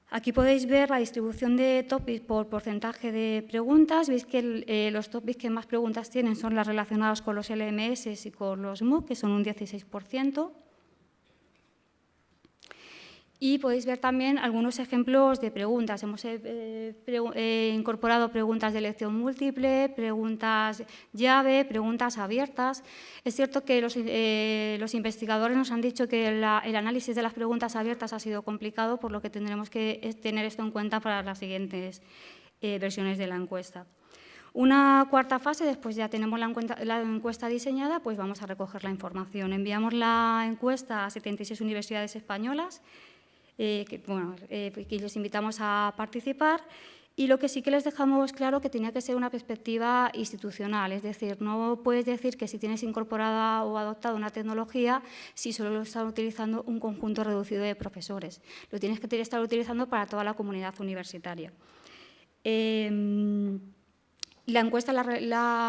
Aquí podéis ver la distribución de topics por porcentaje de preguntas. Veis que los topics que más preguntas tienen son las relacionadas con los LMS y con los MOOC, que son un 16%. Y podéis ver también algunos ejemplos de preguntas. Hemos incorporado preguntas de elección múltiple, preguntas llave, preguntas abiertas. Es cierto que los investigadores nos han dicho que el análisis de las preguntas abiertas ha sido complicado, por lo que tendremos que tener esto en cuenta para las siguientes versiones de la encuesta. Una cuarta fase, después ya tenemos la encuesta diseñada, pues vamos a recoger la información. Enviamos la encuesta a 76 universidades españolas, que les invitamos a participar, y lo que sí que les dejamos claro que tenía que ser una perspectiva institucional, es decir, no puedes decir que si tienes incorporada o adoptada una tecnología, si solo lo están utilizando un conjunto reducido de profesores, lo tienes que estar utilizando para toda la comunidad universitaria. La encuesta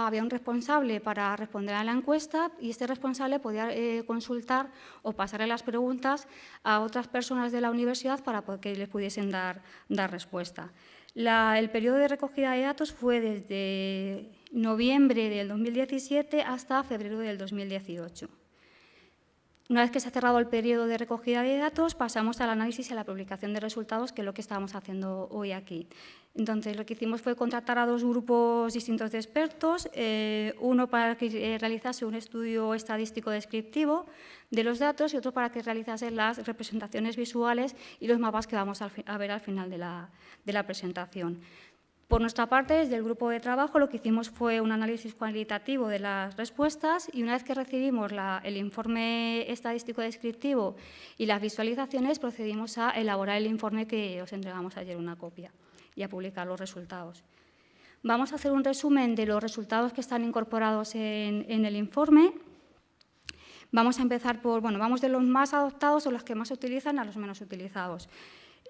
había un responsable para responder a la encuesta y este responsable podía consultar o pasarle las preguntas a otras personas de la universidad para que les pudiesen dar respuesta. El periodo de recogida de datos fue desde noviembre del 2017 hasta febrero del 2018. Una vez que se ha cerrado el periodo de recogida de datos, pasamos al análisis y a la publicación de resultados, que es lo que estábamos haciendo hoy aquí. Entonces, lo que hicimos fue contratar a 2 grupos distintos de expertos, uno para que realizase un estudio estadístico descriptivo de los datos y otro para que realizase las representaciones visuales y los mapas que vamos a ver al final de la presentación. Por nuestra parte, desde el grupo de trabajo, lo que hicimos fue un análisis cualitativo de las respuestas y una vez que recibimos el informe estadístico descriptivo y las visualizaciones, procedimos a elaborar el informe que os entregamos ayer una copia y a publicar los resultados. Vamos a hacer un resumen de los resultados que están incorporados en el informe. Vamos a empezar vamos de los más adoptados o los que más se utilizan a los menos utilizados.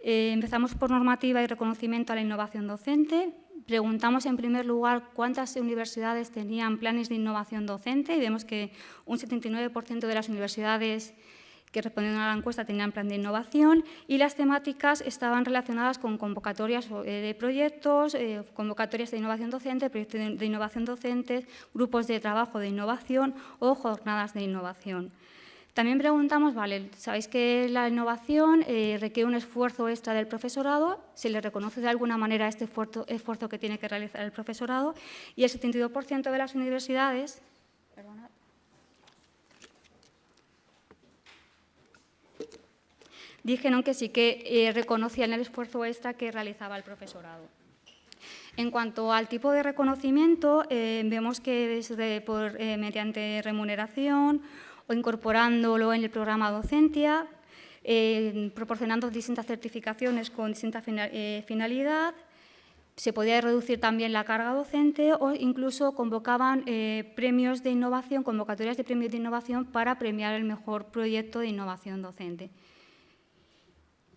Empezamos por normativa y reconocimiento a la innovación docente. Preguntamos, en primer lugar, cuántas universidades tenían planes de innovación docente y vemos que un 79% de las universidades que respondieron a la encuesta tenían plan de innovación y las temáticas estaban relacionadas con convocatorias de proyectos, convocatorias de innovación docente, proyectos de innovación docentes, grupos de trabajo de innovación o jornadas de innovación. También preguntamos, sabéis que la innovación requiere un esfuerzo extra del profesorado, se le reconoce de alguna manera este esfuerzo que tiene que realizar el profesorado y el 72% de las universidades dijeron que sí que reconocían el esfuerzo extra que realizaba el profesorado. En cuanto al tipo de reconocimiento, vemos que es mediante remuneración o incorporándolo en el programa docencia, proporcionando distintas certificaciones con distinta finalidad. Se podía reducir también la carga docente o incluso convocaban premios de innovación, convocatorias de premios de innovación para premiar el mejor proyecto de innovación docente.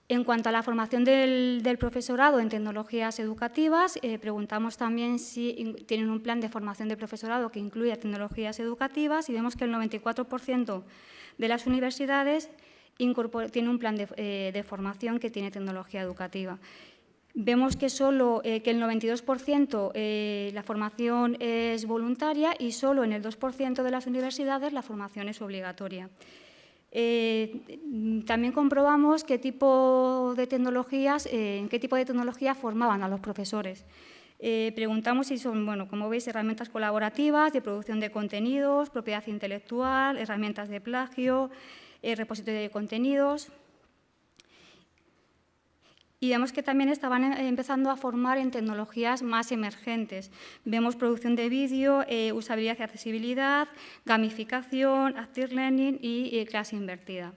En cuanto a la formación del profesorado en tecnologías educativas, preguntamos también si tienen un plan de formación de profesorado que incluya tecnologías educativas y vemos que el 94% de las universidades tiene un plan de formación que tiene tecnología educativa. Vemos que solo que el 92% la formación es voluntaria y solo en el 2% de las universidades la formación es obligatoria. También comprobamos en qué tipo de tecnología formaban a los profesores. Preguntamos si son, como veis, herramientas colaborativas de producción de contenidos, propiedad intelectual, herramientas de plagio, repositorio de contenidos. Y vemos que también estaban empezando a formar en tecnologías más emergentes. Vemos producción de vídeo, usabilidad y accesibilidad, gamificación, active learning y clase invertida.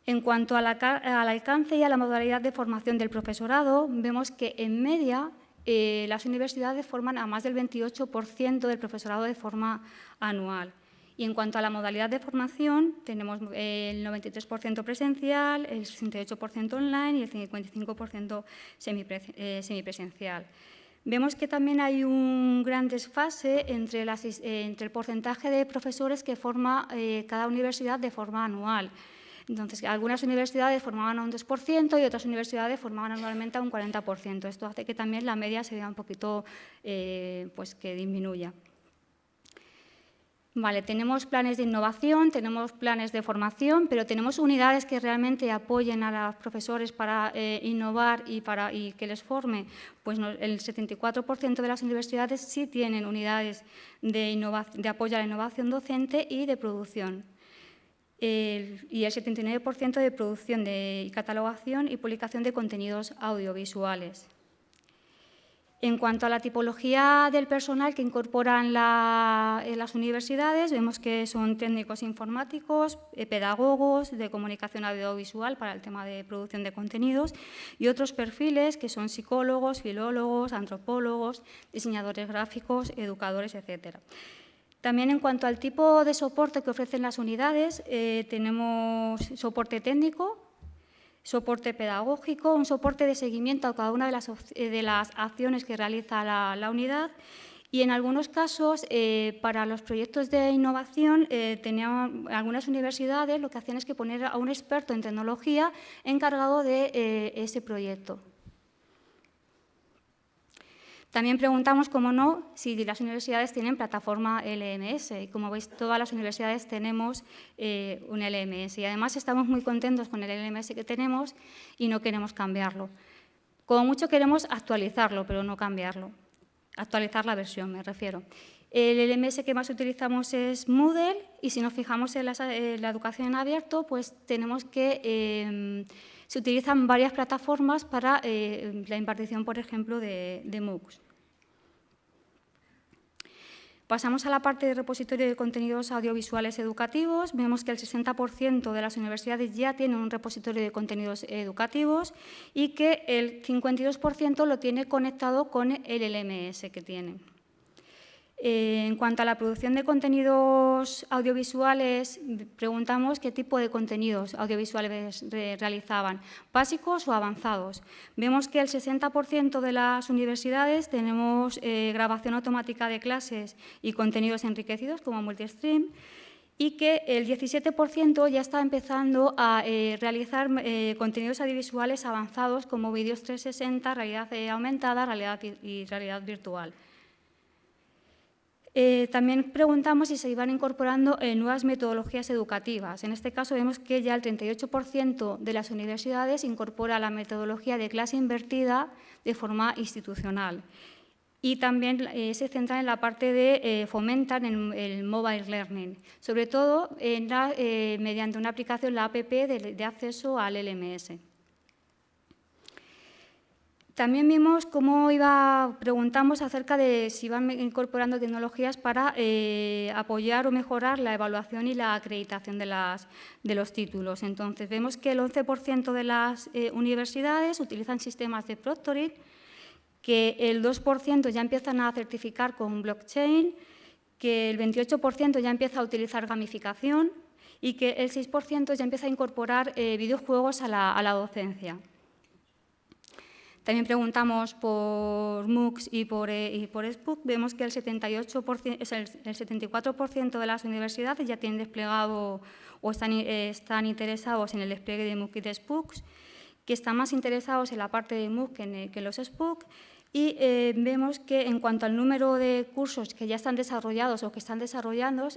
En cuanto al alcance y a la modalidad de formación del profesorado, vemos que en media las universidades forman a más del 28% del profesorado de forma anual. Y en cuanto a la modalidad de formación, tenemos el 93% presencial, el 68% online y el 55% semipresencial. Vemos que también hay un gran desfase entre el porcentaje de profesores que forma cada universidad de forma anual. Entonces, algunas universidades formaban a un 2% y otras universidades formaban anualmente a un 40%. Esto hace que también la media se vea un poquito que disminuya. Tenemos planes de innovación, tenemos planes de formación, pero tenemos unidades que realmente apoyen a los profesores para innovar y que les forme. Pues el 74% de las universidades sí tienen unidades de apoyo a la innovación docente y de producción. Y el 79% de producción y catalogación y publicación de contenidos audiovisuales. En cuanto a la tipología del personal que incorporan en las universidades, vemos que son técnicos informáticos, pedagogos de comunicación audiovisual para el tema de producción de contenidos y otros perfiles que son psicólogos, filólogos, antropólogos, diseñadores gráficos, educadores, etc. También en cuanto al tipo de soporte que ofrecen las unidades, tenemos soporte técnico, soporte pedagógico, un soporte de seguimiento a cada una de las acciones que realiza la unidad y en algunos casos para los proyectos de innovación algunas universidades lo que hacían es que poner a un experto en tecnología encargado de ese proyecto. También preguntamos, como no, si las universidades tienen plataforma LMS. Y como veis, todas las universidades tenemos un LMS. Y además estamos muy contentos con el LMS que tenemos y no queremos cambiarlo. Como mucho queremos actualizarlo, pero no cambiarlo. Actualizar la versión, me refiero. El LMS que más utilizamos es Moodle, y si nos fijamos en la educación en abierto, pues tenemos que se utilizan varias plataformas para la impartición, por ejemplo, de MOOCs. Pasamos a la parte de repositorio de contenidos audiovisuales educativos. Vemos que el 60% de las universidades ya tienen un repositorio de contenidos educativos y que el 52% lo tiene conectado con el LMS que tienen. En cuanto a la producción de contenidos audiovisuales, preguntamos qué tipo de contenidos audiovisuales realizaban, básicos o avanzados. Vemos que el 60% de las universidades tenemos grabación automática de clases y contenidos enriquecidos como multistream, y que el 17% ya está empezando a realizar contenidos audiovisuales avanzados como vídeos 360, realidad aumentada y realidad virtual. También preguntamos si se iban incorporando nuevas metodologías educativas. En este caso vemos que ya el 38% de las universidades incorpora la metodología de clase invertida de forma institucional. Y también se centran en la parte de fomentar el mobile learning, sobre todo mediante una aplicación, la app de acceso al LMS. También vimos preguntamos acerca de si iban incorporando tecnologías para apoyar o mejorar la evaluación y la acreditación de los títulos. Entonces, vemos que el 11% de las universidades utilizan sistemas de proctoring, que el 2% ya empiezan a certificar con blockchain, que el 28% ya empieza a utilizar gamificación y que el 6% ya empieza a incorporar videojuegos a la docencia. También preguntamos por MOOCs y por Spook. Vemos que el 74% de las universidades ya tienen desplegado o están interesados en el despliegue de MOOC y de Spooks, que están más interesados en la parte de MOOC que en los Spook. Y vemos que en cuanto al número de cursos que ya están desarrollados o que están desarrollando,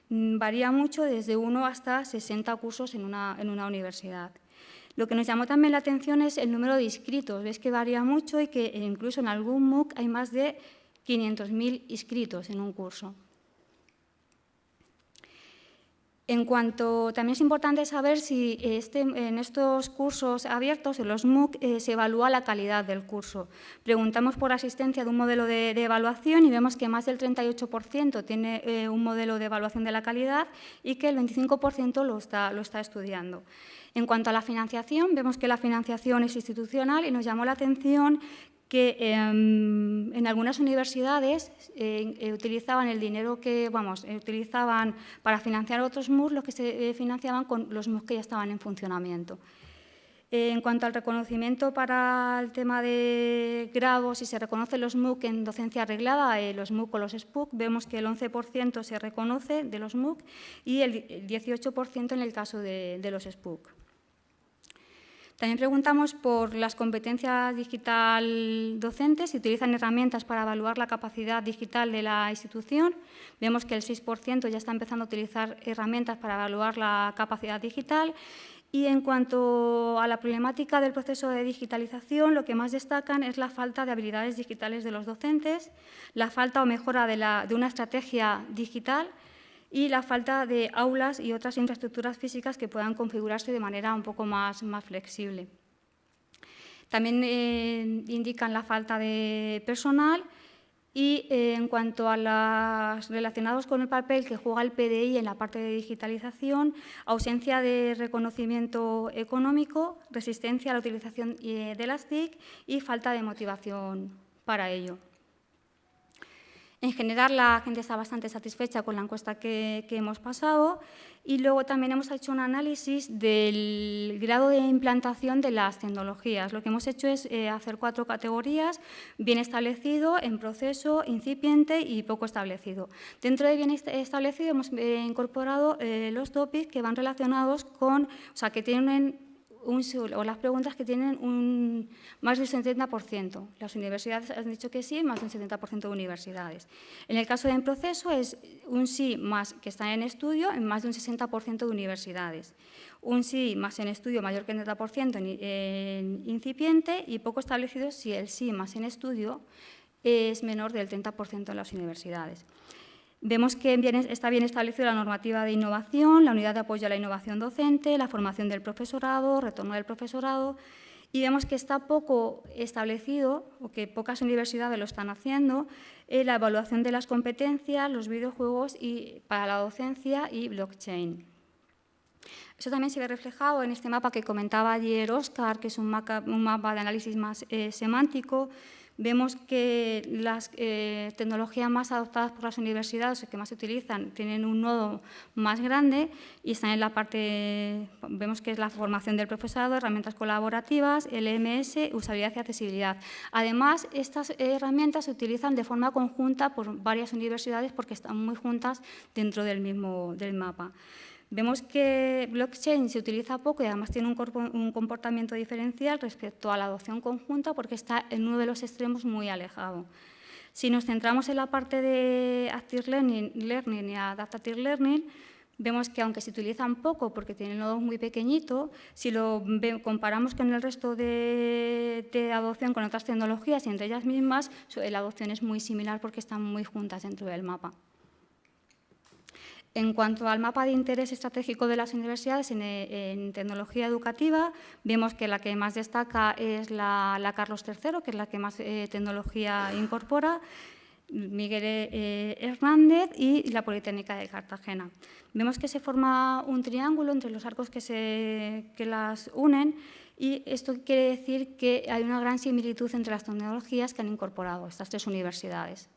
varía mucho, desde 1 hasta 60 cursos en una universidad. Lo que nos llamó también la atención es el número de inscritos. Ves que varía mucho y que incluso en algún MOOC hay más de 500.000 inscritos en un curso. También es importante saber si en estos cursos abiertos, en los MOOC, se evalúa la calidad del curso. Preguntamos por asistencia de un modelo de evaluación y vemos que más del 38% tiene un modelo de evaluación de la calidad y que el 25% lo está estudiando. En cuanto a la financiación, vemos que la financiación es institucional y nos llamó la atención que en algunas universidades utilizaban el dinero que utilizaban para financiar otros MOOC, los que se financiaban con los MOOC que ya estaban en funcionamiento. En cuanto al reconocimiento para el tema de grados, si se reconocen los MOOC en docencia reglada, los MOOC o los Spook, vemos que el 11% se reconoce de los MOOC y el 18% en el caso de los Spook. También preguntamos por las competencias digital docentes, si utilizan herramientas para evaluar la capacidad digital de la institución. Vemos que el 6% ya está empezando a utilizar herramientas para evaluar la capacidad digital. Y en cuanto a la problemática del proceso de digitalización, lo que más destacan es la falta de habilidades digitales de los docentes, la falta o mejora de una estrategia digital y la falta de aulas y otras infraestructuras físicas que puedan configurarse de manera un poco más flexible. También indican la falta de personal y en cuanto a las relacionados con el papel que juega el PDI en la parte de digitalización, ausencia de reconocimiento económico, resistencia a la utilización de las TIC y falta de motivación para ello. En general, la gente está bastante satisfecha con la encuesta que hemos pasado y luego también hemos hecho un análisis del grado de implantación de las tecnologías. Lo que hemos hecho es hacer 4 categorías: bien establecido, en proceso, incipiente y poco establecido. Dentro de bien establecido hemos incorporado los topics que van relacionados con, que tienen o las preguntas que tienen más del 70%. Las universidades han dicho que sí, más del 70% de universidades. En el caso de en proceso es un sí más que está en estudio en más de un 60% de universidades. Un sí más en estudio mayor que el 30% en incipiente y poco establecido si el sí más en estudio es menor del 30% en las universidades. Vemos que está bien establecida la normativa de innovación, la unidad de apoyo a la innovación docente, la formación del profesorado, retorno del profesorado, y vemos que está poco establecido, o que pocas universidades lo están haciendo, la evaluación de las competencias, los videojuegos para la docencia y blockchain. Eso también se ve reflejado en este mapa que comentaba ayer Óscar, que es un mapa de análisis más semántico. Vemos que las tecnologías más adoptadas por las universidades, o que más se utilizan, tienen un nodo más grande y están en la parte, vemos que es la formación del profesorado, herramientas colaborativas, LMS, usabilidad y accesibilidad. Además, estas herramientas se utilizan de forma conjunta por varias universidades porque están muy juntas dentro del mapa. Vemos que blockchain se utiliza poco y además tiene un comportamiento diferencial respecto a la adopción conjunta porque está en uno de los extremos muy alejado. Si nos centramos en la parte de Active Learning y Adaptive Learning, vemos que aunque se utilizan poco porque tienen nodos muy pequeñitos, si lo comparamos con el resto de adopción con otras tecnologías y entre ellas mismas, la adopción es muy similar porque están muy juntas dentro del mapa. En cuanto al mapa de interés estratégico de las universidades en tecnología educativa, vemos que la que más destaca es la Carlos III, que es la que más tecnología incorpora, Miguel Hernández y la Politécnica de Cartagena. Vemos que se forma un triángulo entre los arcos que las unen y esto quiere decir que hay una gran similitud entre las tecnologías que han incorporado estas tres universidades.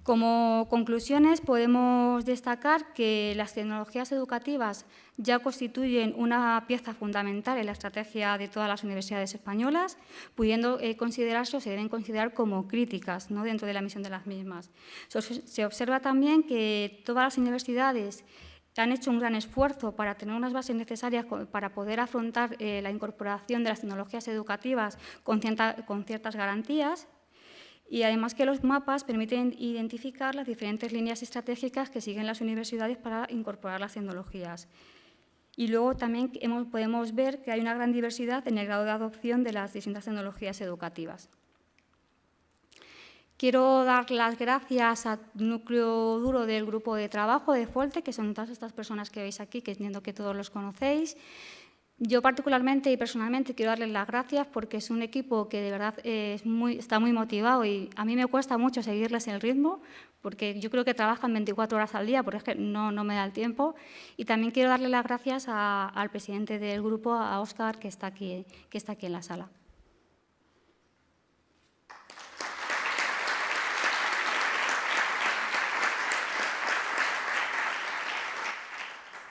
Como conclusiones, podemos destacar que las tecnologías educativas ya constituyen una pieza fundamental en la estrategia de todas las universidades españolas, pudiendo considerarse o se deben considerar como críticas, ¿no?, dentro de la misión de las mismas. Se observa también que todas las universidades han hecho un gran esfuerzo para tener unas bases necesarias para poder afrontar la incorporación de las tecnologías educativas con ciertas garantías. Y además que los mapas permiten identificar las diferentes líneas estratégicas que siguen las universidades para incorporar las tecnologías. Y luego también podemos ver que hay una gran diversidad en el grado de adopción de las distintas tecnologías educativas. Quiero dar las gracias al núcleo duro del grupo de trabajo de FOLTE, que son todas estas personas que veis aquí, que entiendo que todos los conocéis. Yo particularmente y personalmente quiero darles las gracias porque es un equipo que de verdad está muy motivado y a mí me cuesta mucho seguirles el ritmo porque yo creo que trabajan 24 horas al día, porque es que no me da el tiempo. Y también quiero darle las gracias al presidente del grupo, a Óscar, que está aquí en la sala.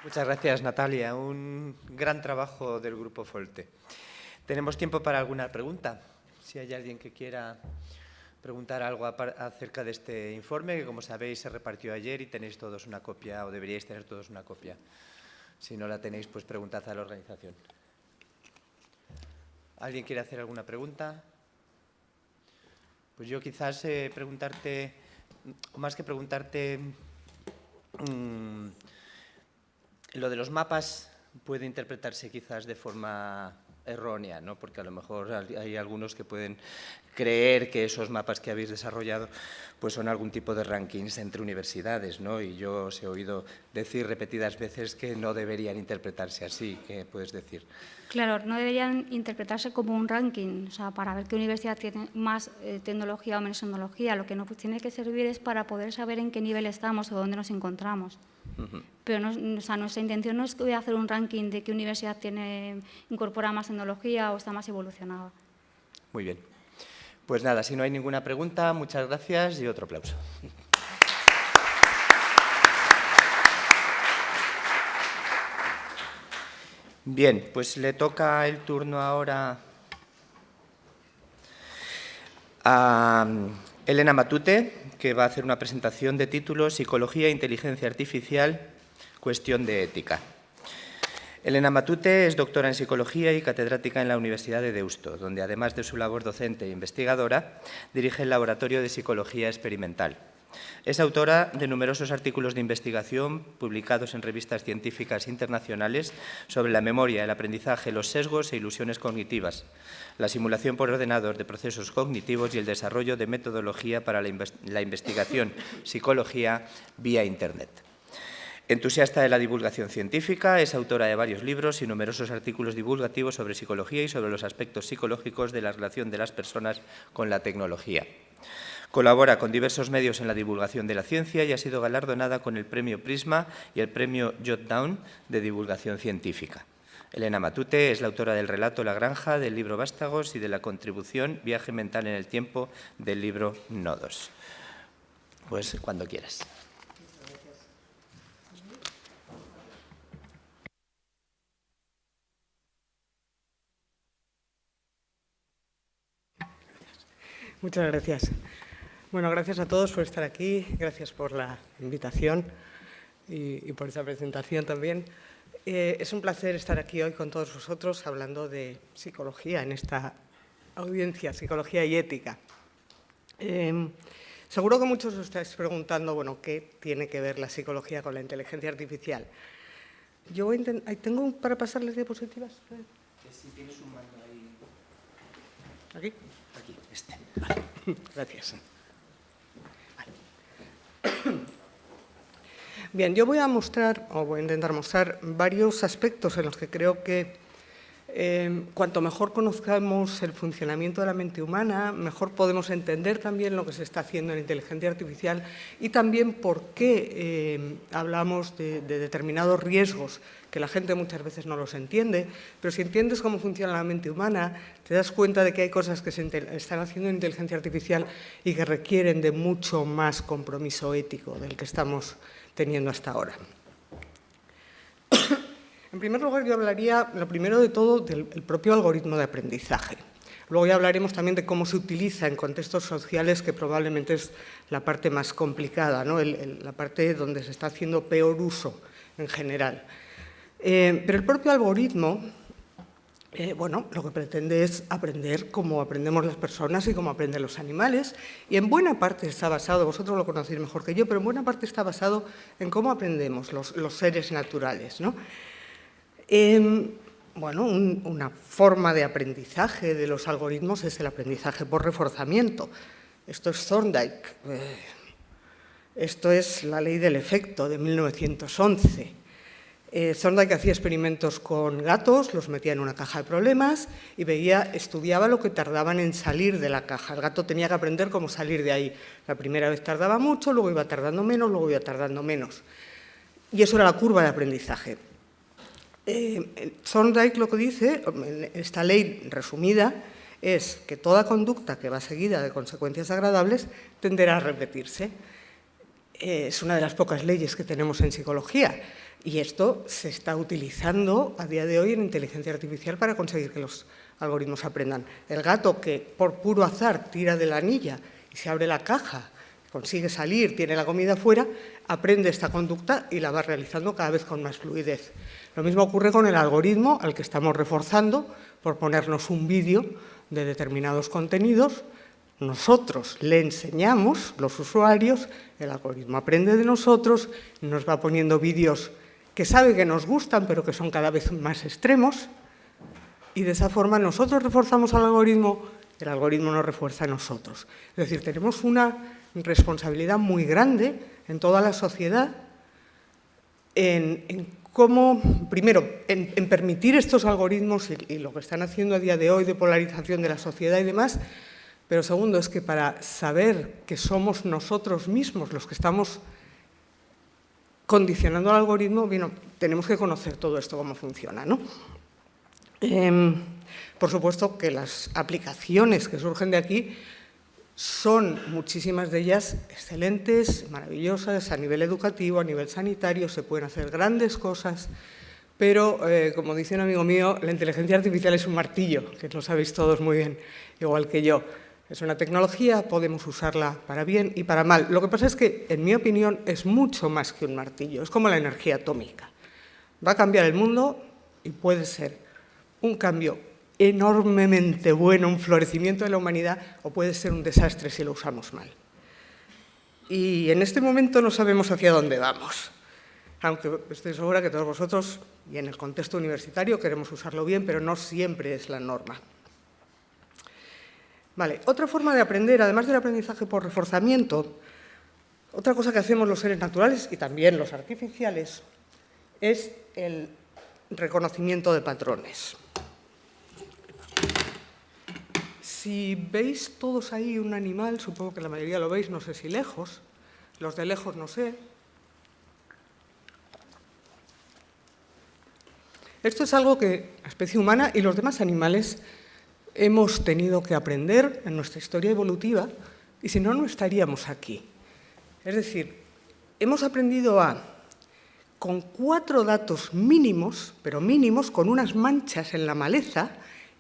Muchas gracias, Natalia. Un gran trabajo del Grupo FOLTE. Tenemos tiempo para alguna pregunta. Si hay alguien que quiera preguntar algo acerca de este informe, que como sabéis se repartió ayer y tenéis todos una copia, o deberíais tener todos una copia. Si no la tenéis, pues preguntad a la organización. ¿Alguien quiere hacer alguna pregunta? Pues yo quizás preguntarte, más que preguntarte, lo de los mapas puede interpretarse quizás de forma errónea, ¿no? Porque a lo mejor hay algunos que pueden creer que esos mapas que habéis desarrollado pues son algún tipo de rankings entre universidades, ¿no? Y yo os he oído decir repetidas veces que no deberían interpretarse así. ¿Qué puedes decir? Claro, no deberían interpretarse como un ranking, o sea, para ver qué universidad tiene más tecnología o menos tecnología. Lo que nos tiene que servir es para poder saber en qué nivel estamos o dónde nos encontramos. Pero no, o sea, nuestra intención no es hacer un ranking de qué universidad incorpora más tecnología o está más evolucionada. Muy bien. Pues nada, si no hay ninguna pregunta, muchas gracias y otro aplauso. Bien, pues le toca el turno ahora a Elena Matute, que va a hacer una presentación de título Psicología e Inteligencia Artificial, cuestión de ética. Elena Matute es doctora en Psicología y catedrática en la Universidad de Deusto, donde, además de su labor docente e investigadora, dirige el Laboratorio de Psicología Experimental. Es autora de numerosos artículos de investigación publicados en revistas científicas internacionales sobre la memoria, el aprendizaje, los sesgos e ilusiones cognitivas, la simulación por ordenador de procesos cognitivos y el desarrollo de metodología para la investigación psicología vía Internet. Entusiasta de la divulgación científica, es autora de varios libros y numerosos artículos divulgativos sobre psicología y sobre los aspectos psicológicos de la relación de las personas con la tecnología. Colabora con diversos medios en la divulgación de la ciencia y ha sido galardonada con el Premio Prisma y el Premio Jotdown de divulgación científica. Elena Matute es la autora del relato La Granja, del libro Vástagos y de la contribución Viaje mental en el tiempo del libro Nodos. Pues cuando quieras. Muchas gracias. Bueno, gracias a todos por estar aquí, gracias por la invitación y por esta presentación también. Es un placer estar aquí hoy con todos vosotros hablando de psicología en esta audiencia, psicología y ética. Seguro que muchos os estáis preguntando, bueno, ¿qué tiene que ver la psicología con la inteligencia artificial? Yo voy a intentar... ¿Tengo para pasarles diapositivas? Si tienes un mando ahí. ¿Aquí? Aquí, este. Vale. Gracias. Vale. Bien, yo voy a mostrar, o voy a intentar mostrar, varios aspectos en los que creo que cuanto mejor conozcamos el funcionamiento de la mente humana, mejor podemos entender también lo que se está haciendo en inteligencia artificial y también por qué hablamos de determinados riesgos que la gente muchas veces no los entiende, pero si entiendes cómo funciona la mente humana, te das cuenta de que hay cosas que se están haciendo en inteligencia artificial y que requieren de mucho más compromiso ético del que estamos teniendo hasta ahora. En primer lugar, yo hablaría, lo primero de todo, del propio algoritmo de aprendizaje. Luego ya hablaremos también de cómo se utiliza en contextos sociales, que probablemente es la parte más complicada, ¿no? La parte donde se está haciendo peor uso en general. Pero el propio algoritmo, bueno, lo que pretende es aprender cómo aprendemos las personas y cómo aprenden los animales, y en buena parte está basado, vosotros lo conocéis mejor que yo, pero en buena parte está basado en cómo aprendemos los seres naturales, ¿no? Bueno, una forma de aprendizaje de los algoritmos es el aprendizaje por reforzamiento. Esto es Thorndike. Esto es la ley del efecto de 1911. Thorndike hacía experimentos con gatos, los metía en una caja de problemas y estudiaba lo que tardaban en salir de la caja. El gato tenía que aprender cómo salir de ahí. La primera vez tardaba mucho, luego iba tardando menos, luego iba tardando menos. Y eso era la curva de aprendizaje. Thorndike lo que dice, esta ley resumida, es que toda conducta que va seguida de consecuencias agradables tenderá a repetirse. Es una de las pocas leyes que tenemos en psicología y esto se está utilizando a día de hoy en inteligencia artificial para conseguir que los algoritmos aprendan. El gato que por puro azar tira de la anilla y se abre la caja, consigue salir, tiene la comida fuera, aprende esta conducta y la va realizando cada vez con más fluidez. Lo mismo ocurre con el algoritmo al que estamos reforzando por ponernos un vídeo de determinados contenidos. Nosotros le enseñamos, los usuarios, el algoritmo aprende de nosotros, nos va poniendo vídeos que sabe que nos gustan, pero que son cada vez más extremos, y de esa forma nosotros reforzamos al algoritmo, el algoritmo nos refuerza a nosotros. Es decir, tenemos una responsabilidad muy grande en toda la sociedad en cómo, primero, en permitir estos algoritmos y lo que están haciendo a día de hoy de polarización de la sociedad y demás, pero segundo, es que para saber que somos nosotros mismos los que estamos condicionando al algoritmo, bueno, tenemos que conocer todo esto, cómo funciona, ¿no? Por supuesto que las aplicaciones que surgen de aquí son muchísimas de ellas excelentes, maravillosas, a nivel educativo, a nivel sanitario, se pueden hacer grandes cosas, pero, como dice un amigo mío, la inteligencia artificial es un martillo, que lo sabéis todos muy bien, igual que yo. Es una tecnología, podemos usarla para bien y para mal. Lo que pasa es que, en mi opinión, es mucho más que un martillo, es como la energía atómica. ¿Va a cambiar el mundo? y puede ser un cambio enormemente bueno, un florecimiento de la humanidad, o puede ser un desastre si lo usamos mal. Y en este momento no sabemos hacia dónde vamos, aunque estoy segura que todos vosotros, y en el contexto universitario, queremos usarlo bien, pero no siempre es la norma. Vale, otra forma de aprender, además del aprendizaje por reforzamiento, otra cosa que hacemos los seres naturales y también los artificiales es el reconocimiento de patrones. Si veis todos ahí un animal, supongo que la mayoría lo veis, no sé si lejos, los de lejos no sé. Esto es algo que la especie humana y los demás animales hemos tenido que aprender en nuestra historia evolutiva, y si no, no estaríamos aquí. Es decir, hemos aprendido con 4 datos mínimos, pero mínimos, con unas manchas en la maleza,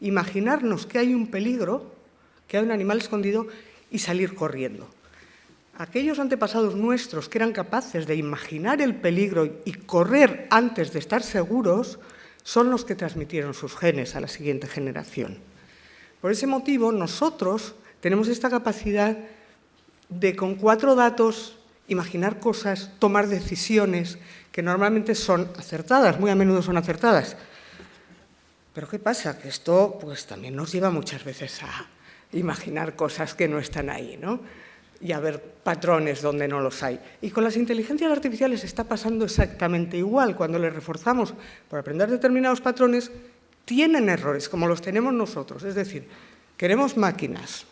imaginarnos que hay un peligro, que hay un animal escondido, y salir corriendo. Aquellos antepasados nuestros que eran capaces de imaginar el peligro y correr antes de estar seguros son los que transmitieron sus genes a la siguiente generación. Por ese motivo, nosotros tenemos esta capacidad de, con 4 datos, imaginar cosas, tomar decisiones que normalmente son acertadas, muy a menudo son acertadas. Pero ¿qué pasa? Que esto pues, también nos lleva muchas veces a imaginar cosas que no están ahí, ¿no? Y a ver patrones donde no los hay. Y con las inteligencias artificiales está pasando exactamente igual. Cuando les reforzamos por aprender determinados patrones, tienen errores, como los tenemos nosotros. Es decir, queremos máquinas,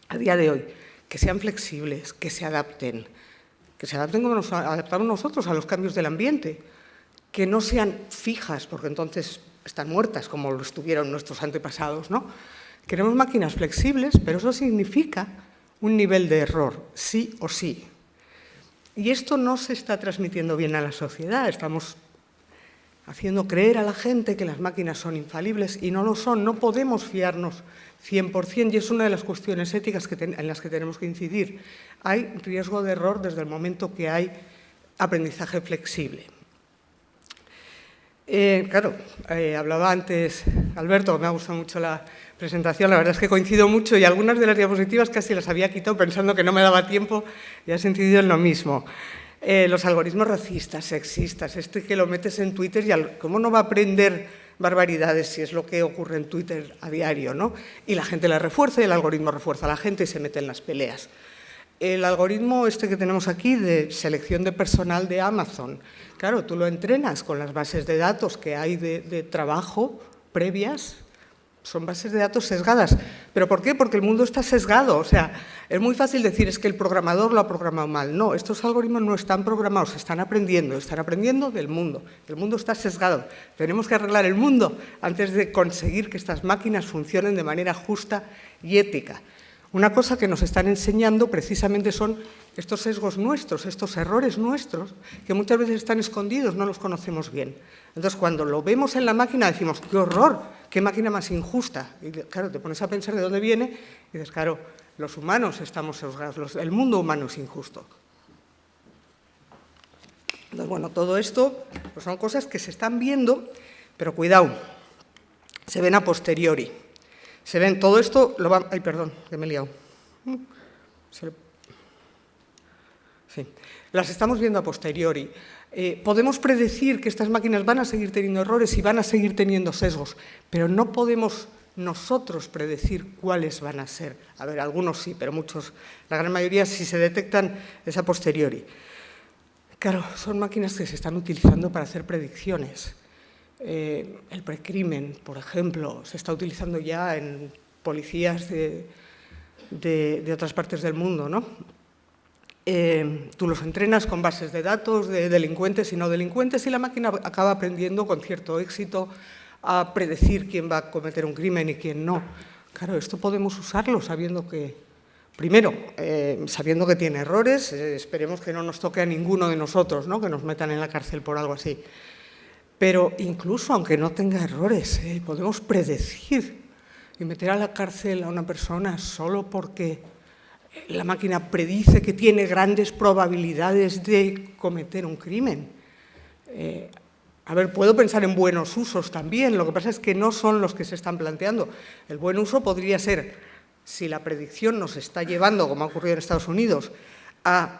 a día de hoy, que sean flexibles, que se adapten como nos adaptamos nosotros a los cambios del ambiente, que no sean fijas, porque entonces están muertas, como lo estuvieron nuestros antepasados, ¿no? Queremos máquinas flexibles, pero eso significa un nivel de error, sí o sí. Y esto no se está transmitiendo bien a la sociedad. Estamos haciendo creer a la gente que las máquinas son infalibles y no lo son. No podemos fiarnos 100%, y es una de las cuestiones éticas en las que tenemos que incidir. Hay riesgo de error desde el momento que hay aprendizaje flexible. Hablaba antes Alberto, me ha gustado mucho la presentación, la verdad es que coincido mucho y algunas de las diapositivas casi las había quitado pensando que no me daba tiempo y has incidido en lo mismo. Los algoritmos racistas, sexistas, que lo metes en Twitter y ¿cómo no va a aprender barbaridades si es lo que ocurre en Twitter a diario, ¿no? Y la gente la refuerza y el algoritmo refuerza a la gente y se mete en las peleas. El algoritmo que tenemos aquí de selección de personal de Amazon, claro, tú lo entrenas con las bases de datos que hay de trabajo previas, son bases de datos sesgadas. ¿Pero por qué? Porque el mundo está sesgado. O sea, es muy fácil decir, es que el programador lo ha programado mal. No, estos algoritmos no están programados, están aprendiendo del mundo. El mundo está sesgado. Tenemos que arreglar el mundo antes de conseguir que estas máquinas funcionen de manera justa y ética. Una cosa que nos están enseñando precisamente son estos sesgos nuestros, estos errores nuestros, que muchas veces están escondidos, no los conocemos bien. Entonces, cuando lo vemos en la máquina, decimos, ¡qué horror! ¡Qué máquina más injusta! Y claro, te pones a pensar de dónde viene y dices, claro, los humanos estamos sesgados, el mundo humano es injusto. Entonces, bueno, todo esto pues son cosas que se están viendo, pero cuidado, se ven a posteriori. Se ven, todo esto lo va... Ay, perdón, que me he liado. Sí, las estamos viendo a posteriori. Podemos predecir que estas máquinas van a seguir teniendo errores y van a seguir teniendo sesgos, pero no podemos nosotros predecir cuáles van a ser. A ver, algunos sí, pero muchos, la gran mayoría, si se detectan, es a posteriori. Claro, son máquinas que se están utilizando para hacer predicciones. El precrimen, por ejemplo, se está utilizando ya en policías de otras partes del mundo, ¿no? Tú los entrenas con bases de datos de delincuentes y no delincuentes y la máquina acaba aprendiendo con cierto éxito a predecir quién va a cometer un crimen y quién no. Claro, esto podemos usarlo sabiendo que, primero, sabiendo que tiene errores, esperemos que no nos toque a ninguno de nosotros, ¿no? Que nos metan en la cárcel por algo así. Pero incluso aunque no tenga errores, podemos predecir y meter a la cárcel a una persona solo porque la máquina predice que tiene grandes probabilidades de cometer un crimen. A ver, puedo pensar en buenos usos también, lo que pasa es que no son los que se están planteando. El buen uso podría ser, si la predicción nos está llevando, como ha ocurrido en Estados Unidos, a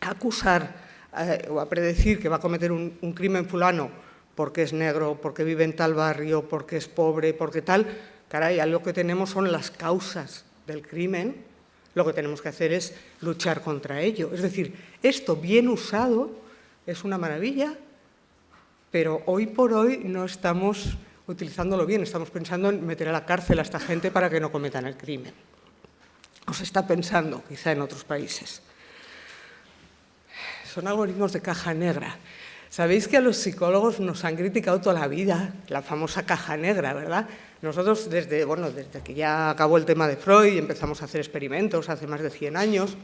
acusar o a predecir que va a cometer un crimen fulano porque es negro, porque vive en tal barrio, porque es pobre, porque tal, caray, lo que tenemos son las causas del crimen, lo que tenemos que hacer es luchar contra ello. Es decir, esto bien usado es una maravilla, pero hoy por hoy no estamos utilizándolo bien, estamos pensando en meter a la cárcel a esta gente para que no cometan el crimen. O se está pensando, quizá en otros países. Son algoritmos de caja negra. Sabéis que a los psicólogos nos han criticado toda la vida, la famosa caja negra, ¿verdad? Nosotros desde que ya acabó el tema de Freud y empezamos a hacer experimentos hace más de 100 años,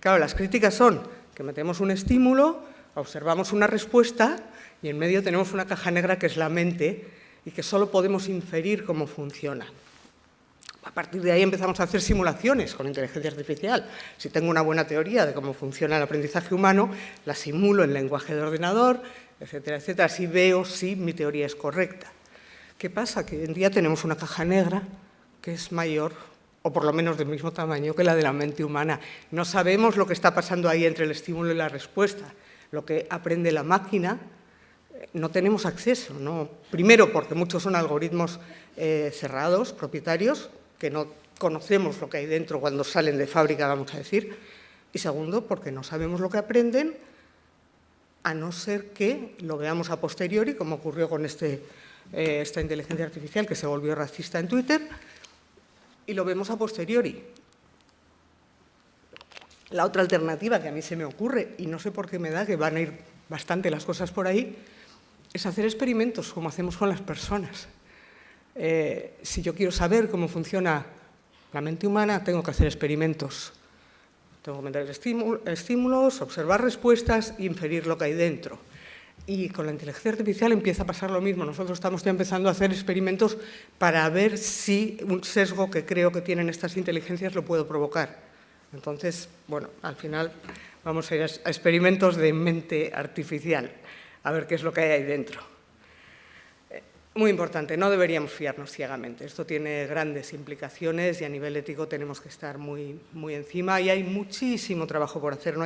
claro, las críticas son que metemos un estímulo, observamos una respuesta y en medio tenemos una caja negra que es la mente y que solo podemos inferir cómo funciona. A partir de ahí empezamos a hacer simulaciones con inteligencia artificial. Si tengo una buena teoría de cómo funciona el aprendizaje humano, la simulo en lenguaje de ordenador, etcétera, etcétera. Así veo si mi teoría es correcta. ¿Qué pasa? Que hoy en día tenemos una caja negra que es mayor, o por lo menos del mismo tamaño que la de la mente humana. No sabemos lo que está pasando ahí entre el estímulo y la respuesta. Lo que aprende la máquina no tenemos acceso, ¿no? Primero, porque muchos son algoritmos cerrados, propietarios, que no conocemos lo que hay dentro cuando salen de fábrica, vamos a decir. Y segundo, porque no sabemos lo que aprenden, a no ser que lo veamos a posteriori, como ocurrió con esta inteligencia artificial que se volvió racista en Twitter, y lo vemos a posteriori. La otra alternativa que a mí se me ocurre, y no sé por qué me da que van a ir bastante las cosas por ahí, es hacer experimentos como hacemos con las personas. Si yo quiero saber cómo funciona la mente humana, tengo que hacer experimentos. Tengo que meter estímulos, observar respuestas e inferir lo que hay dentro. Y con la inteligencia artificial empieza a pasar lo mismo. Nosotros estamos ya empezando a hacer experimentos para ver si un sesgo que creo que tienen estas inteligencias lo puedo provocar. Entonces, bueno, al final vamos a ir a experimentos de mente artificial, a ver qué es lo que hay ahí dentro. Muy importante, no deberíamos fiarnos ciegamente. Esto tiene grandes implicaciones y a nivel ético tenemos que estar muy encima y hay muchísimo trabajo por hacer.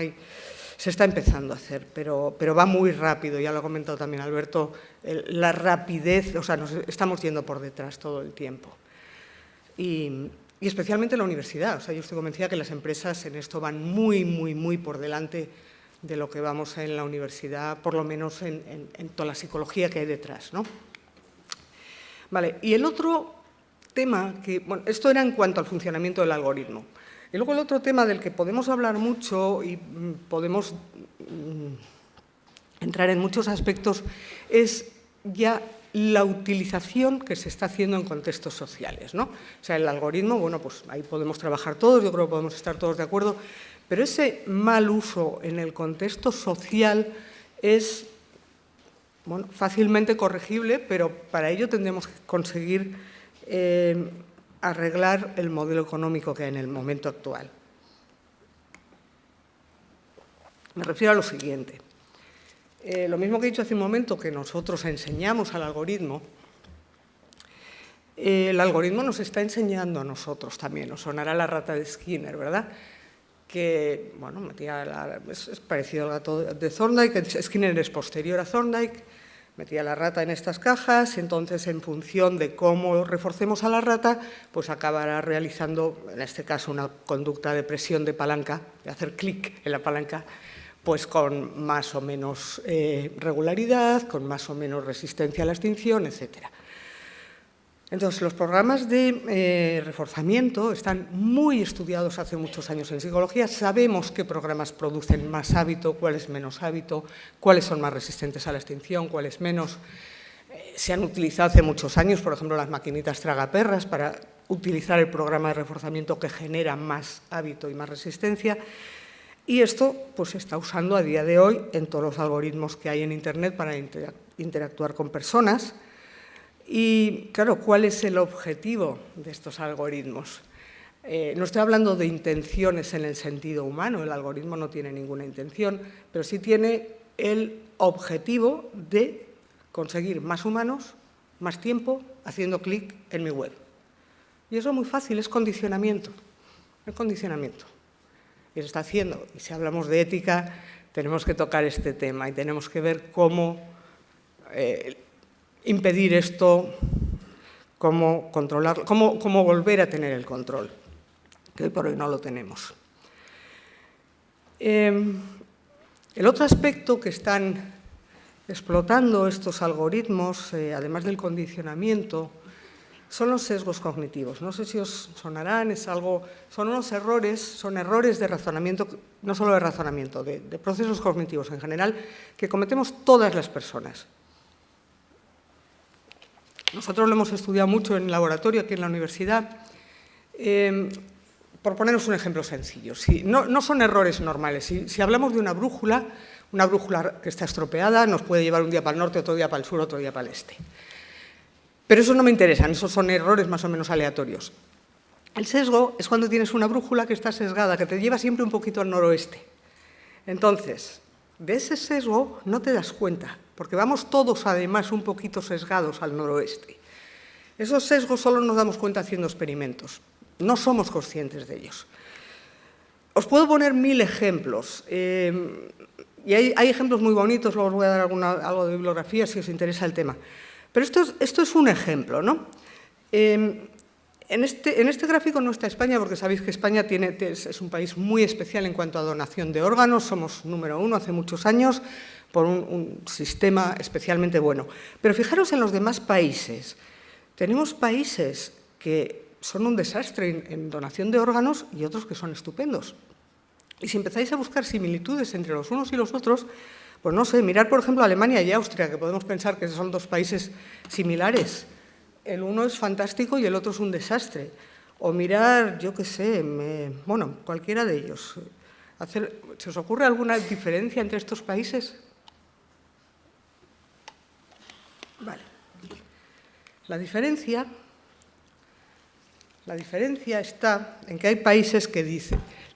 Se está empezando a hacer, pero va muy rápido, ya lo ha comentado también Alberto, la rapidez, o sea, nos estamos yendo por detrás todo el tiempo. Y especialmente en la universidad. O sea, yo estoy convencida que las empresas en esto van muy por delante de lo que vamos en la universidad, por lo menos en toda la psicología que hay detrás, ¿no? Vale, y el otro tema, bueno, esto era en cuanto al funcionamiento del algoritmo. Y luego el otro tema del que podemos hablar mucho y podemos entrar en muchos aspectos es ya la utilización que se está haciendo en contextos sociales, ¿no? O sea, el algoritmo, bueno, pues ahí podemos trabajar todos, yo creo que podemos estar todos de acuerdo, pero ese mal uso en el contexto social es, bueno, fácilmente corregible, pero para ello tendremos que conseguir arreglar el modelo económico que hay en el momento actual. Me refiero a lo siguiente. Lo mismo que he dicho hace un momento, que nosotros enseñamos al algoritmo, el algoritmo nos está enseñando a nosotros también. Os sonará la rata de Skinner, ¿verdad? Que, bueno, es parecido al gato de Thorndike, Skinner es posterior a Thorndike, metía la rata en estas cajas, entonces en función de cómo reforcemos a la rata, pues acabará realizando, en este caso, una conducta de presión de palanca, de hacer clic en la palanca, pues con más o menos regularidad, con más o menos resistencia a la extinción, etc. Entonces, los programas de reforzamiento están muy estudiados hace muchos años en psicología. Sabemos qué programas producen más hábito, cuáles menos hábito, cuáles son más resistentes a la extinción, cuáles menos. Se han utilizado hace muchos años, por ejemplo, las maquinitas tragaperras para utilizar el programa de reforzamiento que genera más hábito y más resistencia. Y esto pues, se está usando a día de hoy en todos los algoritmos que hay en Internet para interactuar con personas. Y, claro, ¿cuál es el objetivo de estos algoritmos? No estoy hablando de intenciones en el sentido humano, el algoritmo no tiene ninguna intención, pero sí tiene el objetivo de conseguir más humanos, más tiempo, haciendo clic en mi web. Y eso es muy fácil, es condicionamiento. Es condicionamiento. Y se está haciendo. Y si hablamos de ética, tenemos que tocar este tema y tenemos que ver cómo impedir esto, cómo controlarlo, cómo volver a tener el control, que hoy por hoy no lo tenemos. El otro aspecto que están explotando estos algoritmos, además del condicionamiento, son los sesgos cognitivos. No sé si os sonarán, son unos errores, son errores de razonamiento, no solo de razonamiento, de procesos cognitivos en general, que cometemos todas las personas. Nosotros lo hemos estudiado mucho en el laboratorio aquí en la universidad. Por poneros un ejemplo sencillo, no son errores normales. Si hablamos de una brújula que está estropeada nos puede llevar un día para el norte, otro día para el sur, otro día para el este. Pero eso no me interesan, esos son errores más o menos aleatorios. El sesgo es cuando tienes una brújula que está sesgada, que te lleva siempre un poquito al noroeste. Entonces, de ese sesgo no te das cuenta, porque vamos todos además un poquito sesgados al noroeste. Esos sesgos solo nos damos cuenta haciendo experimentos, no somos conscientes de ellos. Os puedo poner 1000 ejemplos, y hay ejemplos muy bonitos, luego os voy a dar algo de bibliografía si os interesa el tema. Pero esto es un ejemplo, ¿no? En este gráfico no está España, porque sabéis que España es un país muy especial en cuanto a donación de órganos, somos número 1 hace muchos años, por un sistema especialmente bueno. Pero fijaros en los demás países. Tenemos países que son un desastre en donación de órganos y otros que son estupendos. Y si empezáis a buscar similitudes entre los unos y los otros, pues no sé, mirar por ejemplo Alemania y Austria, que podemos pensar que son dos países similares. El uno es fantástico y el otro es un desastre. O mirar, yo qué sé, bueno, cualquiera de ellos. ¿Se os ocurre alguna diferencia entre estos países? Vale. La diferencia está en que hay países que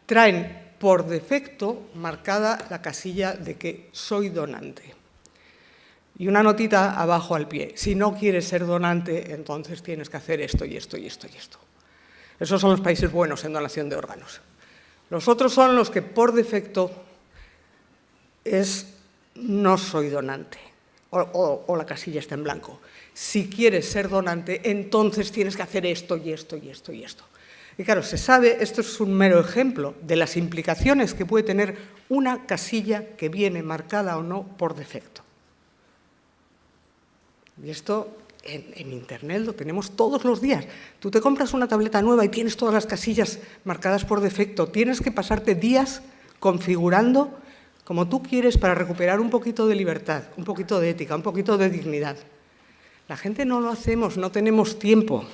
traen por defecto marcada la casilla de que soy donante. Y una notita abajo al pie. Si no quieres ser donante, entonces tienes que hacer esto y esto y esto y esto. Esos son los países buenos en donación de órganos. Los otros son los que por defecto es no soy donante. O la casilla está en blanco. Si quieres ser donante, entonces tienes que hacer esto y esto y esto y esto. Y claro, se sabe, esto es un mero ejemplo de las implicaciones que puede tener una casilla que viene marcada o no por defecto. Y esto en Internet lo tenemos todos los días. Tú te compras una tableta nueva y tienes todas las casillas marcadas por defecto. Tienes que pasarte días configurando como tú quieres para recuperar un poquito de libertad, un poquito de ética, un poquito de dignidad. La gente no lo hacemos, no tenemos tiempo.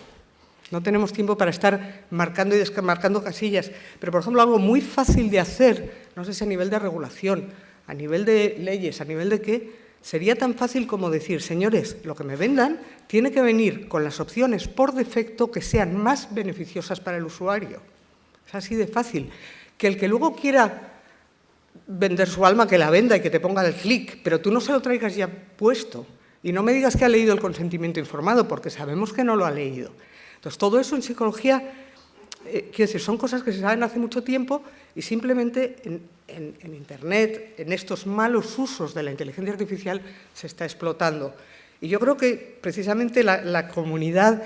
No tenemos tiempo para estar marcando y desmarcando casillas. Pero, por ejemplo, algo muy fácil de hacer, no sé si a nivel de regulación, a nivel de leyes, a nivel de qué, sería tan fácil como decir, señores, lo que me vendan tiene que venir con las opciones por defecto que sean más beneficiosas para el usuario. Es así de fácil. Que el que luego quiera vender su alma, que la venda y que te ponga el clic, pero tú no se lo traigas ya puesto. Y no me digas que ha leído el consentimiento informado, porque sabemos que no lo ha leído. Entonces, todo eso en psicología, quiero decir, son cosas que se saben hace mucho tiempo y simplemente en Internet, en estos malos usos de la inteligencia artificial, se está explotando. Y yo creo que precisamente la comunidad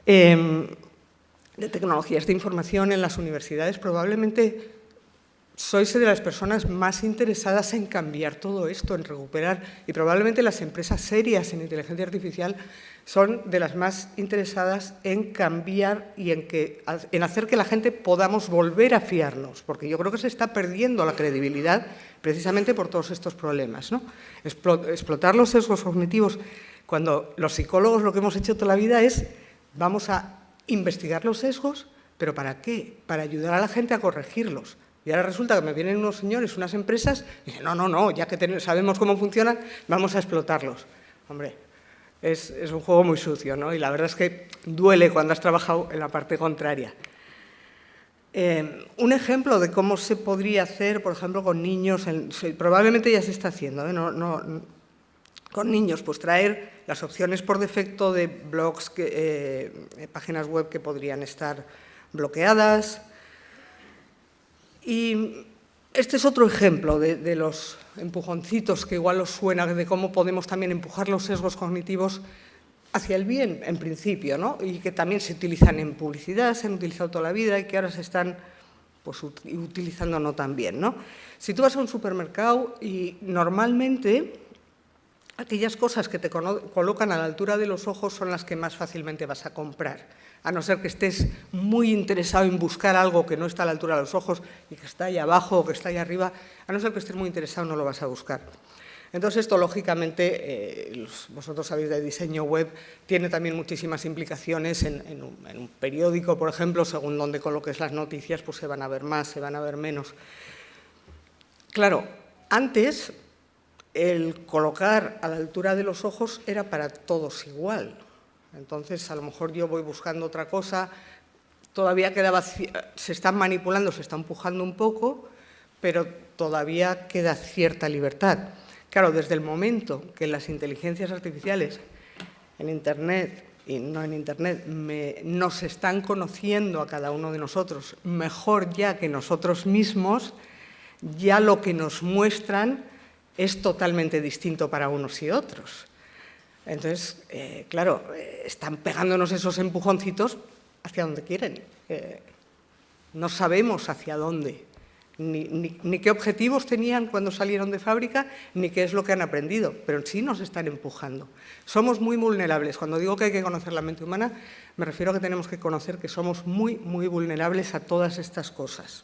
de tecnologías de información en las universidades probablemente sois de las personas más interesadas en cambiar todo esto, en recuperar, y probablemente las empresas serias en inteligencia artificial son de las más interesadas en cambiar y en hacer que la gente podamos volver a fiarnos, porque yo creo que se está perdiendo la credibilidad precisamente por todos estos problemas, ¿no? Explotar los sesgos cognitivos, cuando los psicólogos lo que hemos hecho toda la vida es vamos a investigar los sesgos, ¿pero para qué? Para ayudar a la gente a corregirlos. Y ahora resulta que me vienen unos señores, unas empresas, y dicen, no, ya que sabemos cómo funcionan, vamos a explotarlos. Hombre, es un juego muy sucio, ¿no? Y la verdad es que duele cuando has trabajado en la parte contraria. Un ejemplo de cómo se podría hacer, por ejemplo, con niños, probablemente ya se está haciendo, con niños, pues traer las opciones por defecto de blogs, páginas web que podrían estar bloqueadas. Y este es otro ejemplo de los empujoncitos que igual os suena, de cómo podemos también empujar los sesgos cognitivos hacia el bien, en principio, ¿no? Y que también se utilizan en publicidad, se han utilizado toda la vida y que ahora se están pues, utilizando no tan bien, ¿no? Si tú vas a un supermercado y normalmente aquellas cosas que te colocan a la altura de los ojos son las que más fácilmente vas a comprar, a no ser que estés muy interesado en buscar algo que no está a la altura de los ojos y que está ahí abajo o que está ahí arriba, a no ser que estés muy interesado no lo vas a buscar. Entonces, esto, lógicamente, vosotros sabéis de diseño web, tiene también muchísimas implicaciones en un periódico, por ejemplo, según donde coloques las noticias, pues se van a ver más, se van a ver menos. Claro, antes, el colocar a la altura de los ojos era para todos igual. Entonces, a lo mejor yo voy buscando otra cosa, todavía quedaba, se están manipulando, se está empujando un poco, pero todavía queda cierta libertad. Claro, desde el momento que las inteligencias artificiales en Internet y no en Internet nos están conociendo a cada uno de nosotros mejor ya que nosotros mismos, ya lo que nos muestran es totalmente distinto para unos y otros. Entonces, claro, están pegándonos esos empujoncitos hacia donde quieren. No sabemos hacia dónde. Ni qué objetivos tenían cuando salieron de fábrica, ni qué es lo que han aprendido, pero sí nos están empujando. Somos muy vulnerables. Cuando digo que hay que conocer la mente humana, me refiero a que tenemos que conocer que somos muy, muy vulnerables a todas estas cosas.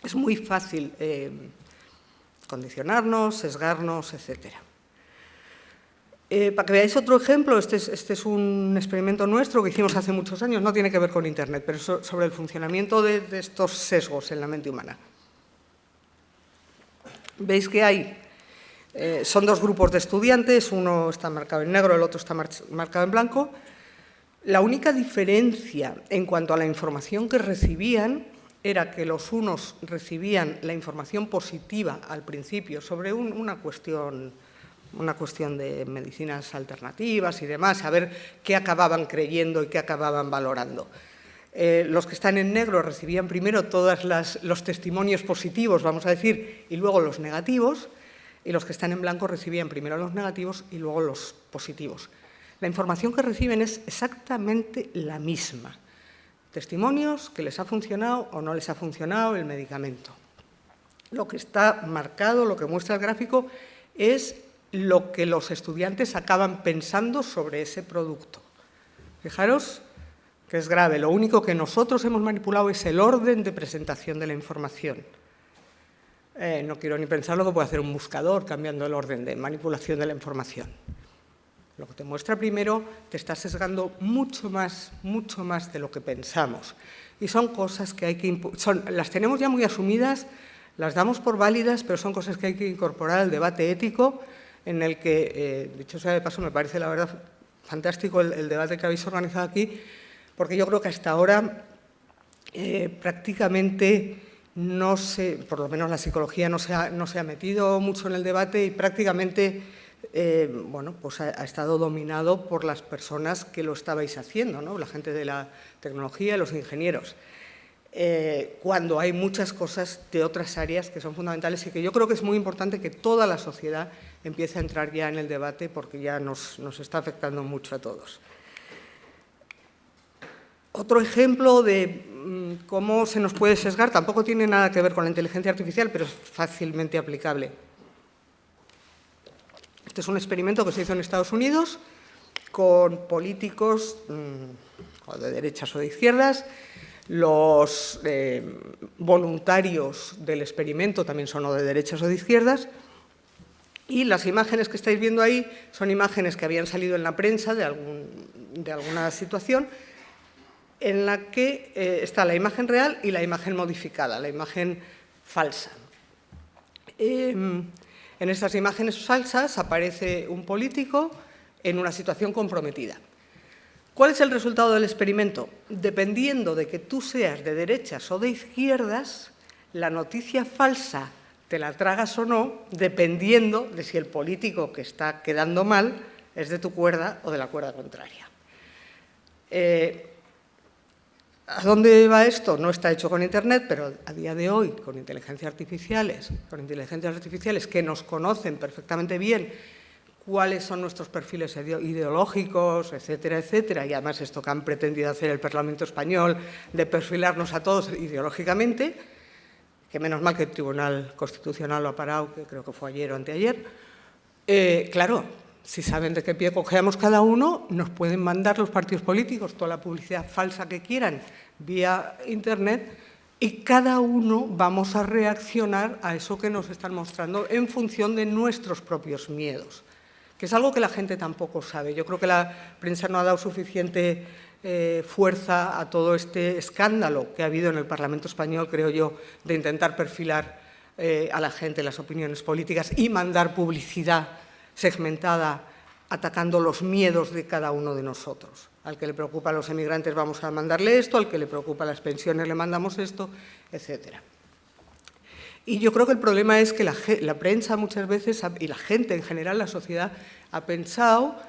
Es muy fácil condicionarnos, sesgarnos, etc. Para que veáis otro ejemplo, este es un experimento nuestro que hicimos hace muchos años, no tiene que ver con Internet, pero sobre el funcionamiento de estos sesgos en la mente humana. Veis que son dos grupos de estudiantes, uno está marcado en negro, el otro está marcado en blanco. La única diferencia en cuanto a la información que recibían era que los unos recibían la información positiva al principio sobre una cuestión de medicinas alternativas y demás, a ver qué acababan creyendo y qué acababan valorando. Los que están en negro recibían primero todos los testimonios positivos, vamos a decir, y luego los negativos, y los que están en blanco recibían primero los negativos y luego los positivos. La información que reciben es exactamente la misma. Testimonios, que les ha funcionado o no les ha funcionado el medicamento. Lo que está marcado, lo que muestra el gráfico, es lo que los estudiantes acaban pensando sobre ese producto. Fijaros que es grave. Lo único que nosotros hemos manipulado es el orden de presentación de la información. No quiero ni pensar lo que puede hacer un buscador cambiando el orden de manipulación de la información. Lo que te muestra primero te está sesgando mucho más de lo que pensamos. Y son cosas que hay que... las tenemos ya muy asumidas, las damos por válidas, pero son cosas que hay que incorporar al debate ético, en el que, dicho sea de paso, me parece la verdad fantástico el debate que habéis organizado aquí, porque yo creo que hasta ahora prácticamente no se, por lo menos la psicología no se ha metido mucho en el debate y prácticamente pues ha estado dominado por las personas que lo estabais haciendo, ¿no? La gente de la tecnología, los ingenieros. Cuando hay muchas cosas de otras áreas que son fundamentales y que yo creo que es muy importante que toda la sociedad empiece a entrar ya en el debate porque ya nos está afectando mucho a todos. Otro ejemplo de cómo se nos puede sesgar, tampoco tiene nada que ver con la inteligencia artificial, pero es fácilmente aplicable. Este es un experimento que se hizo en Estados Unidos con políticos o de derechas o de izquierdas. Los voluntarios del experimento también son o de derechas o de izquierdas. Y las imágenes que estáis viendo ahí son imágenes que habían salido en la prensa de alguna situación en la que está la imagen real y la imagen modificada, la imagen falsa. En estas imágenes falsas aparece un político en una situación comprometida. ¿Cuál es el resultado del experimento? Dependiendo de que tú seas de derechas o de izquierdas, la noticia falsa te la tragas o no, dependiendo de si el político que está quedando mal es de tu cuerda o de la cuerda contraria. ¿A dónde va esto? No está hecho con Internet, pero a día de hoy, con inteligencias artificiales que nos conocen perfectamente bien cuáles son nuestros perfiles ideológicos, etcétera, etcétera, y además esto que han pretendido hacer el Parlamento español, de perfilarnos a todos ideológicamente, que menos mal que el Tribunal Constitucional lo ha parado, que creo que fue ayer o anteayer. Claro, si saben de qué pie cojeamos cada uno, nos pueden mandar los partidos políticos toda la publicidad falsa que quieran vía Internet y cada uno vamos a reaccionar a eso que nos están mostrando en función de nuestros propios miedos, que es algo que la gente tampoco sabe. Yo creo que la prensa no ha dado suficiente fuerza a todo este escándalo que ha habido en el Parlamento español, creo yo, de intentar perfilar a la gente las opiniones políticas y mandar publicidad segmentada atacando los miedos de cada uno de nosotros. Al que le preocupa a los emigrantes vamos a mandarle esto, al que le preocupa las pensiones le mandamos esto, etcétera. Y yo creo que el problema es que la prensa muchas veces, y la gente en general, la sociedad, ha pensado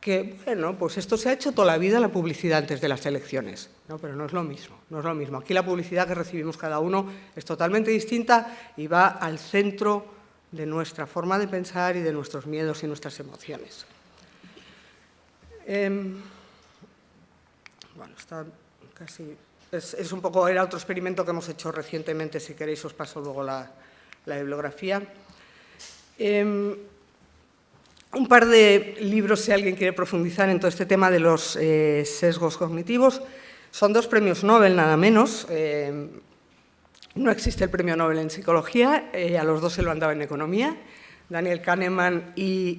que, bueno, pues esto se ha hecho toda la vida la publicidad antes de las elecciones. No, pero no es lo mismo, no es lo mismo. Aquí la publicidad que recibimos cada uno es totalmente distinta y va al centro de nuestra forma de pensar y de nuestros miedos y nuestras emociones. Bueno, está casi... Es un poco, era otro experimento que hemos hecho recientemente, si queréis os paso luego la bibliografía. Un par de libros, si alguien quiere profundizar en todo este tema de los sesgos cognitivos. Son 2 premios Nobel, nada menos. No existe el premio Nobel en psicología, a los 2 se lo han dado en economía. Daniel Kahneman y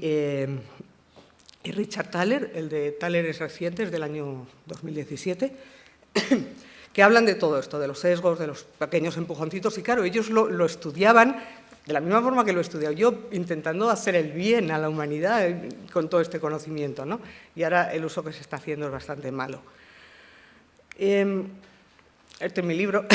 Richard Thaler. El de Thaler es reciente, es del año 2017. Que hablan de todo esto, de los sesgos, de los pequeños empujoncitos. Y claro, ellos lo estudiaban de la misma forma que lo he estudiado yo, intentando hacer el bien a la humanidad con todo este conocimiento, ¿no? Y ahora el uso que se está haciendo es bastante malo. Este es mi libro.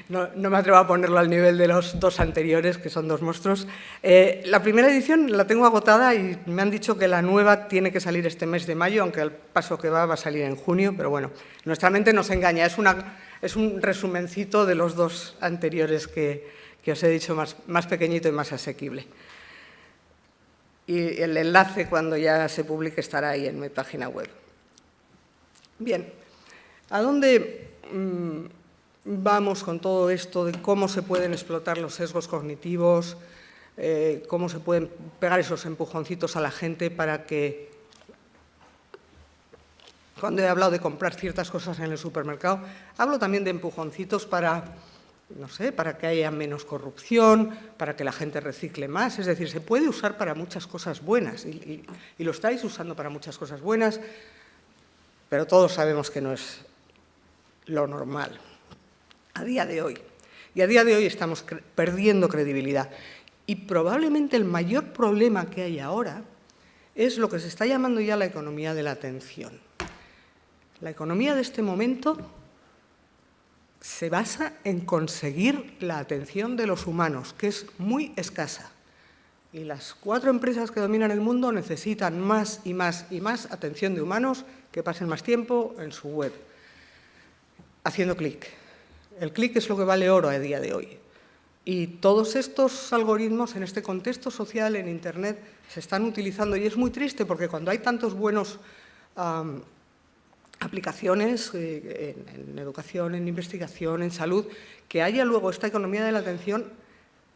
No me atrevo a ponerlo al nivel de los 2 anteriores, que son 2 monstruos. La primera edición la tengo agotada y me han dicho que la nueva tiene que salir este mes de mayo, aunque al paso que va a salir en junio, pero bueno, nuestra mente nos engaña. Es un resumencito de los 2 anteriores que os he dicho, más pequeñito y más asequible. Y el enlace, cuando ya se publique, estará ahí en mi página web. Bien, ¿a dónde vamos con todo esto de cómo se pueden explotar los sesgos cognitivos, cómo se pueden pegar esos empujoncitos a la gente para que, cuando he hablado de comprar ciertas cosas en el supermercado, hablo también de empujoncitos para, no sé, para que haya menos corrupción, para que la gente recicle más? Es decir, se puede usar para muchas cosas buenas y lo estáis usando para muchas cosas buenas, pero todos sabemos que no es lo normal a día de hoy. Y a día de hoy estamos perdiendo credibilidad. Y probablemente el mayor problema que hay ahora es lo que se está llamando ya la economía de la atención. La economía de este momento se basa en conseguir la atención de los humanos, que es muy escasa. Y las 4 empresas que dominan el mundo necesitan más y más y más atención de humanos que pasen más tiempo en su web, haciendo clic. El clic es lo que vale oro a día de hoy. Y todos estos algoritmos en este contexto social, en Internet, se están utilizando. Y es muy triste porque cuando hay tantos buenos aplicaciones en educación, en investigación, en salud, que haya luego esta economía de la atención,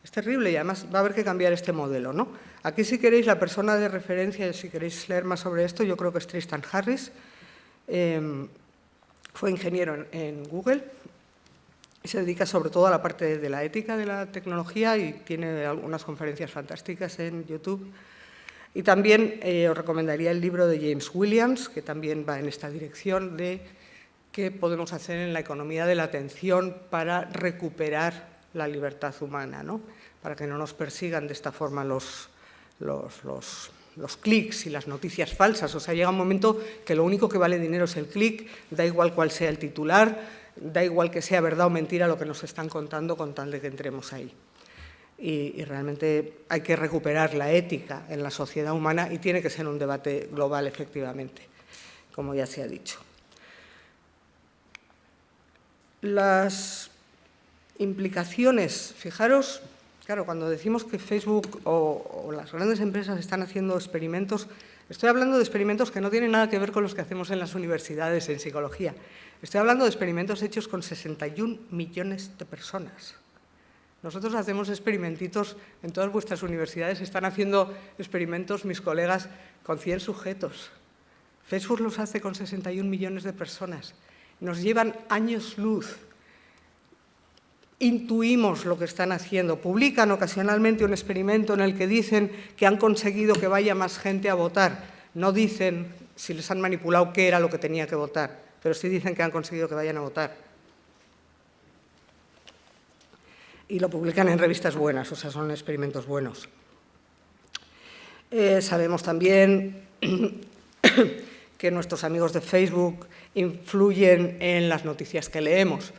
es terrible y además va a haber que cambiar este modelo, ¿no? Aquí, si queréis, la persona de referencia, si queréis leer más sobre esto, yo creo que es Tristan Harris. Fue ingeniero en Google y se dedica sobre todo a la parte de la ética de la tecnología y tiene algunas conferencias fantásticas en YouTube. Y también os recomendaría el libro de James Williams, que también va en esta dirección de qué podemos hacer en la economía de la atención para recuperar la libertad humana, ¿no? Para que no nos persigan de esta forma los los clics y las noticias falsas. O sea, llega un momento que lo único que vale dinero es el clic, da igual cuál sea el titular, da igual que sea verdad o mentira lo que nos están contando con tal de que entremos ahí. Y realmente hay que recuperar la ética en la sociedad humana y tiene que ser un debate global, efectivamente, como ya se ha dicho. Las implicaciones, fijaros, claro, cuando decimos que Facebook o las grandes empresas están haciendo experimentos, estoy hablando de experimentos que no tienen nada que ver con los que hacemos en las universidades en psicología. Estoy hablando de experimentos hechos con 61 millones de personas. Nosotros hacemos experimentitos, en todas vuestras universidades están haciendo experimentos mis colegas con 100 sujetos. Facebook los hace con 61 millones de personas. Nos llevan años luz. Intuimos lo que están haciendo. Publican ocasionalmente un experimento en el que dicen que han conseguido que vaya más gente a votar. No dicen si les han manipulado qué era lo que tenía que votar, pero sí dicen que han conseguido que vayan a votar. Y lo publican en revistas buenas, o sea, son experimentos buenos. Sabemos también que nuestros amigos de Facebook influyen en las noticias que leemos.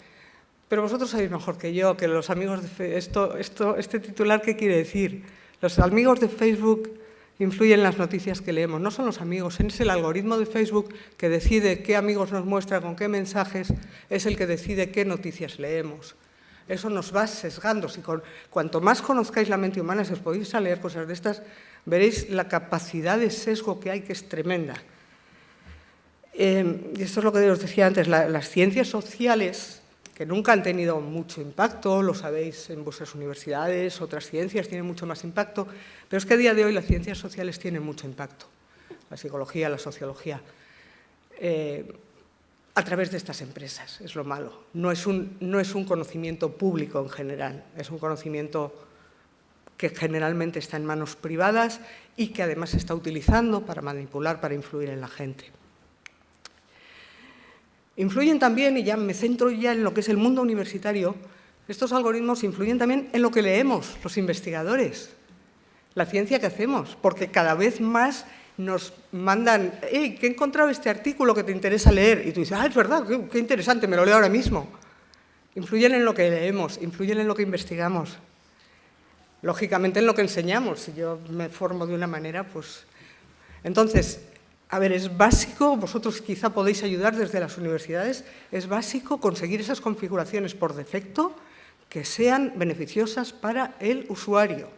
Pero vosotros sabéis mejor que yo que los amigos de Facebook, este titular, ¿qué quiere decir? Los amigos de Facebook influyen en las noticias que leemos. No son los amigos, es el algoritmo de Facebook que decide qué amigos nos muestra, con qué mensajes, es el que decide qué noticias leemos. Eso nos va sesgando. Cuanto más conozcáis la mente humana, si os podéis a leer cosas de estas, veréis la capacidad de sesgo que hay, que es tremenda. Y esto es lo que os decía antes, las ciencias sociales, que nunca han tenido mucho impacto, lo sabéis en vuestras universidades, otras ciencias tienen mucho más impacto, pero es que a día de hoy las ciencias sociales tienen mucho impacto, la psicología, la sociología, a través de estas empresas, es lo malo. No es un conocimiento público en general, es un conocimiento que generalmente está en manos privadas y que además se está utilizando para manipular, para influir en la gente. Influyen también, y ya me centro ya en lo que es el mundo universitario, estos algoritmos influyen también en lo que leemos los investigadores, la ciencia que hacemos, porque cada vez más nos mandan, hey, ¿qué he encontrado este artículo que te interesa leer? Y tú dices, es verdad, qué interesante, me lo leo ahora mismo. Influyen en lo que leemos, influyen en lo que investigamos, lógicamente en lo que enseñamos. Si yo me formo de una manera, pues... Entonces, a ver, es básico, vosotros quizá podéis ayudar desde las universidades, es básico conseguir esas configuraciones por defecto que sean beneficiosas para el usuario.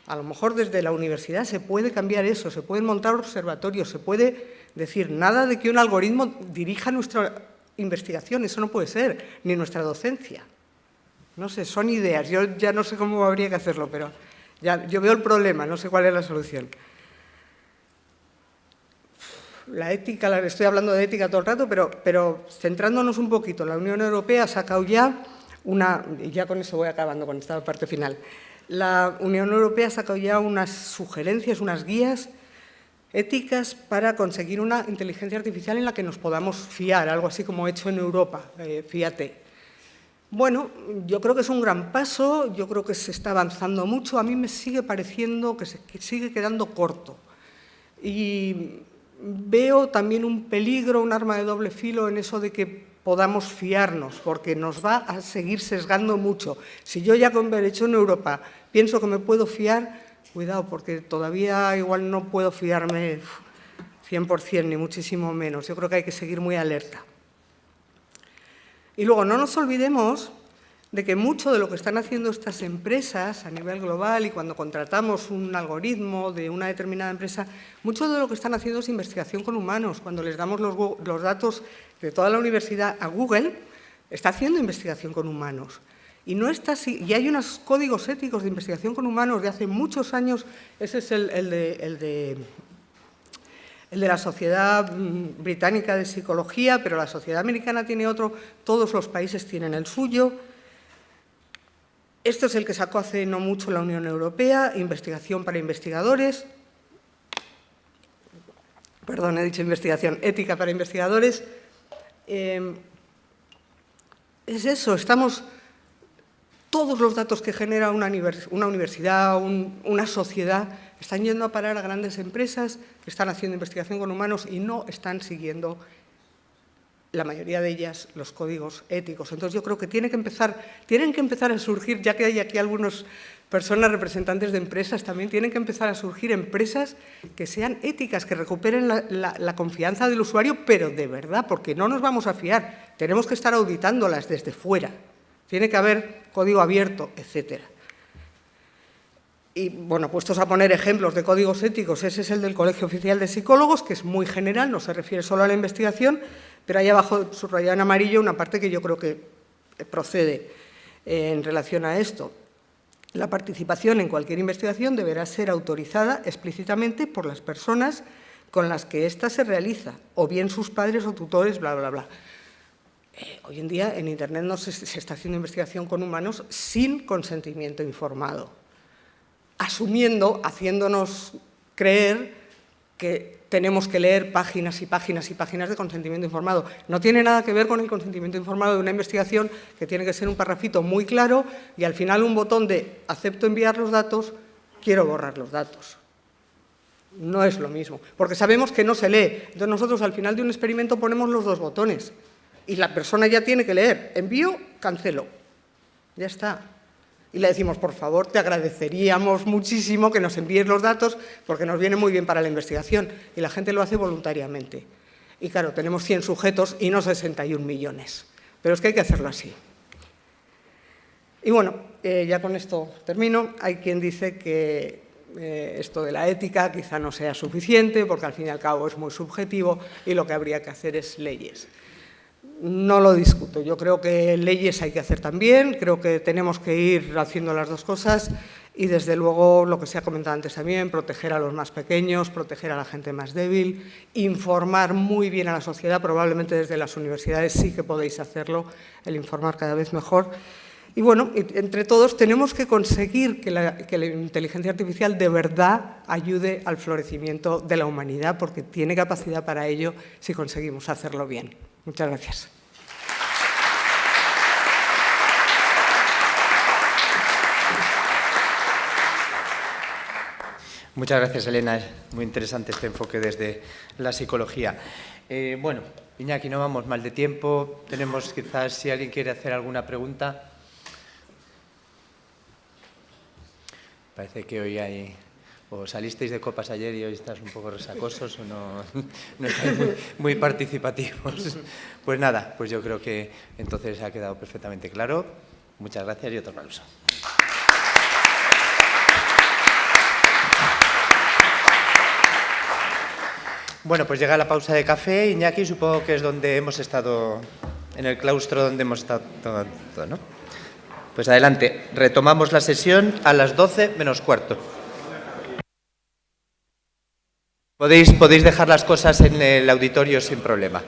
A lo mejor desde la universidad se puede cambiar eso, se pueden montar observatorios, se puede decir nada de que un algoritmo dirija nuestra investigación, eso no puede ser, ni nuestra docencia. No sé, son ideas, yo ya no sé cómo habría que hacerlo, pero ya, yo veo el problema, no sé cuál es la solución. La ética, estoy hablando de ética todo el rato, pero centrándonos un poquito, la Unión Europea ha sacado ya y ya con eso voy acabando con esta parte final. La Unión Europea ha sacado ya unas sugerencias, unas guías éticas para conseguir una inteligencia artificial en la que nos podamos fiar, algo así como hecho en Europa, fíjate. Bueno, yo creo que es un gran paso, yo creo que se está avanzando mucho, a mí me sigue pareciendo que sigue quedando corto. Y veo también un peligro, un arma de doble filo en eso de que podamos fiarnos, porque nos va a seguir sesgando mucho. Si yo ya con haber hecho en Europa pienso que me puedo fiar, cuidado, porque todavía igual no puedo fiarme 100%, ni muchísimo menos. Yo creo que hay que seguir muy alerta. Y luego no nos olvidemos de que mucho de lo que están haciendo estas empresas a nivel global y cuando contratamos un algoritmo de una determinada empresa, mucho de lo que están haciendo es investigación con humanos. Cuando les damos los datos de toda la universidad a Google, está haciendo investigación con humanos. Y no está así. Y hay unos códigos éticos de investigación con humanos de hace muchos años. Ese es el de la Sociedad Británica de Psicología, pero la Sociedad Americana tiene otro, todos los países tienen el suyo. Este es el que sacó hace no mucho la Unión Europea, investigación para investigadores. Perdón, he dicho investigación, ética para investigadores. Es eso, todos los datos que genera una universidad, una sociedad, Están yendo a parar a grandes empresas que están haciendo investigación con humanos y no están siguiendo, la mayoría de ellas, los códigos éticos. Entonces yo creo que tienen que empezar a surgir, ya que hay aquí algunas personas representantes de empresas, también tienen que empezar a surgir empresas que sean éticas, que recuperen la confianza del usuario, pero de verdad, porque no nos vamos a fiar. Tenemos que estar auditándolas desde fuera. Tiene que haber código abierto, etcétera. Y, bueno, puestos a poner ejemplos de códigos éticos, ese es el del Colegio Oficial de Psicólogos, que es muy general, no se refiere solo a la investigación, pero ahí abajo, subrayado en amarillo, una parte que yo creo que procede en relación a esto. La participación en cualquier investigación deberá ser autorizada explícitamente por las personas con las que ésta se realiza, o bien sus padres o tutores, bla, bla, bla. Hoy en día en Internet no se está haciendo investigación con humanos sin consentimiento informado, asumiendo, haciéndonos creer que tenemos que leer páginas y páginas y páginas de consentimiento informado. No tiene nada que ver con el consentimiento informado de una investigación, que tiene que ser un parrafito muy claro y al final un botón de acepto enviar los datos, quiero borrar los datos. No es lo mismo, porque sabemos que no se lee. Entonces nosotros al final de un experimento ponemos los dos botones y la persona ya tiene que leer, envío, cancelo. Ya está. Y le decimos, por favor, te agradeceríamos muchísimo que nos envíes los datos porque nos viene muy bien para la investigación. Y la gente lo hace voluntariamente. Y claro, tenemos 100 sujetos y no 61 millones. Pero es que hay que hacerlo así. Y bueno, ya con esto termino. Hay quien dice que esto de la ética quizá no sea suficiente porque al fin y al cabo es muy subjetivo y lo que habría que hacer es leyes. No lo discuto, yo creo que leyes hay que hacer también, creo que tenemos que ir haciendo las dos cosas y desde luego lo que se ha comentado antes también, proteger a los más pequeños, proteger a la gente más débil, informar muy bien a la sociedad, probablemente desde las universidades sí que podéis hacerlo, el informar cada vez mejor. Y bueno, entre todos tenemos que conseguir que la inteligencia artificial de verdad ayude al florecimiento de la humanidad porque tiene capacidad para ello si conseguimos hacerlo bien. Muchas gracias. Muchas gracias, Elena. Es muy interesante este enfoque desde la psicología. Bueno, Iñaki, no vamos mal de tiempo. Tenemos quizás, si alguien quiere hacer alguna pregunta. Parece que hoy hay... O salisteis de copas ayer y hoy estás un poco resacosos o no estáis muy participativos. Pues nada, pues yo creo que entonces ha quedado perfectamente claro. Muchas gracias y otro aplauso. Bueno, pues llega la pausa de café. Iñaki, supongo que es donde hemos estado, en el claustro donde hemos estado todo, ¿no? Pues adelante, retomamos la sesión a las 12 menos cuarto. Podéis dejar las cosas en el auditorio sin problema.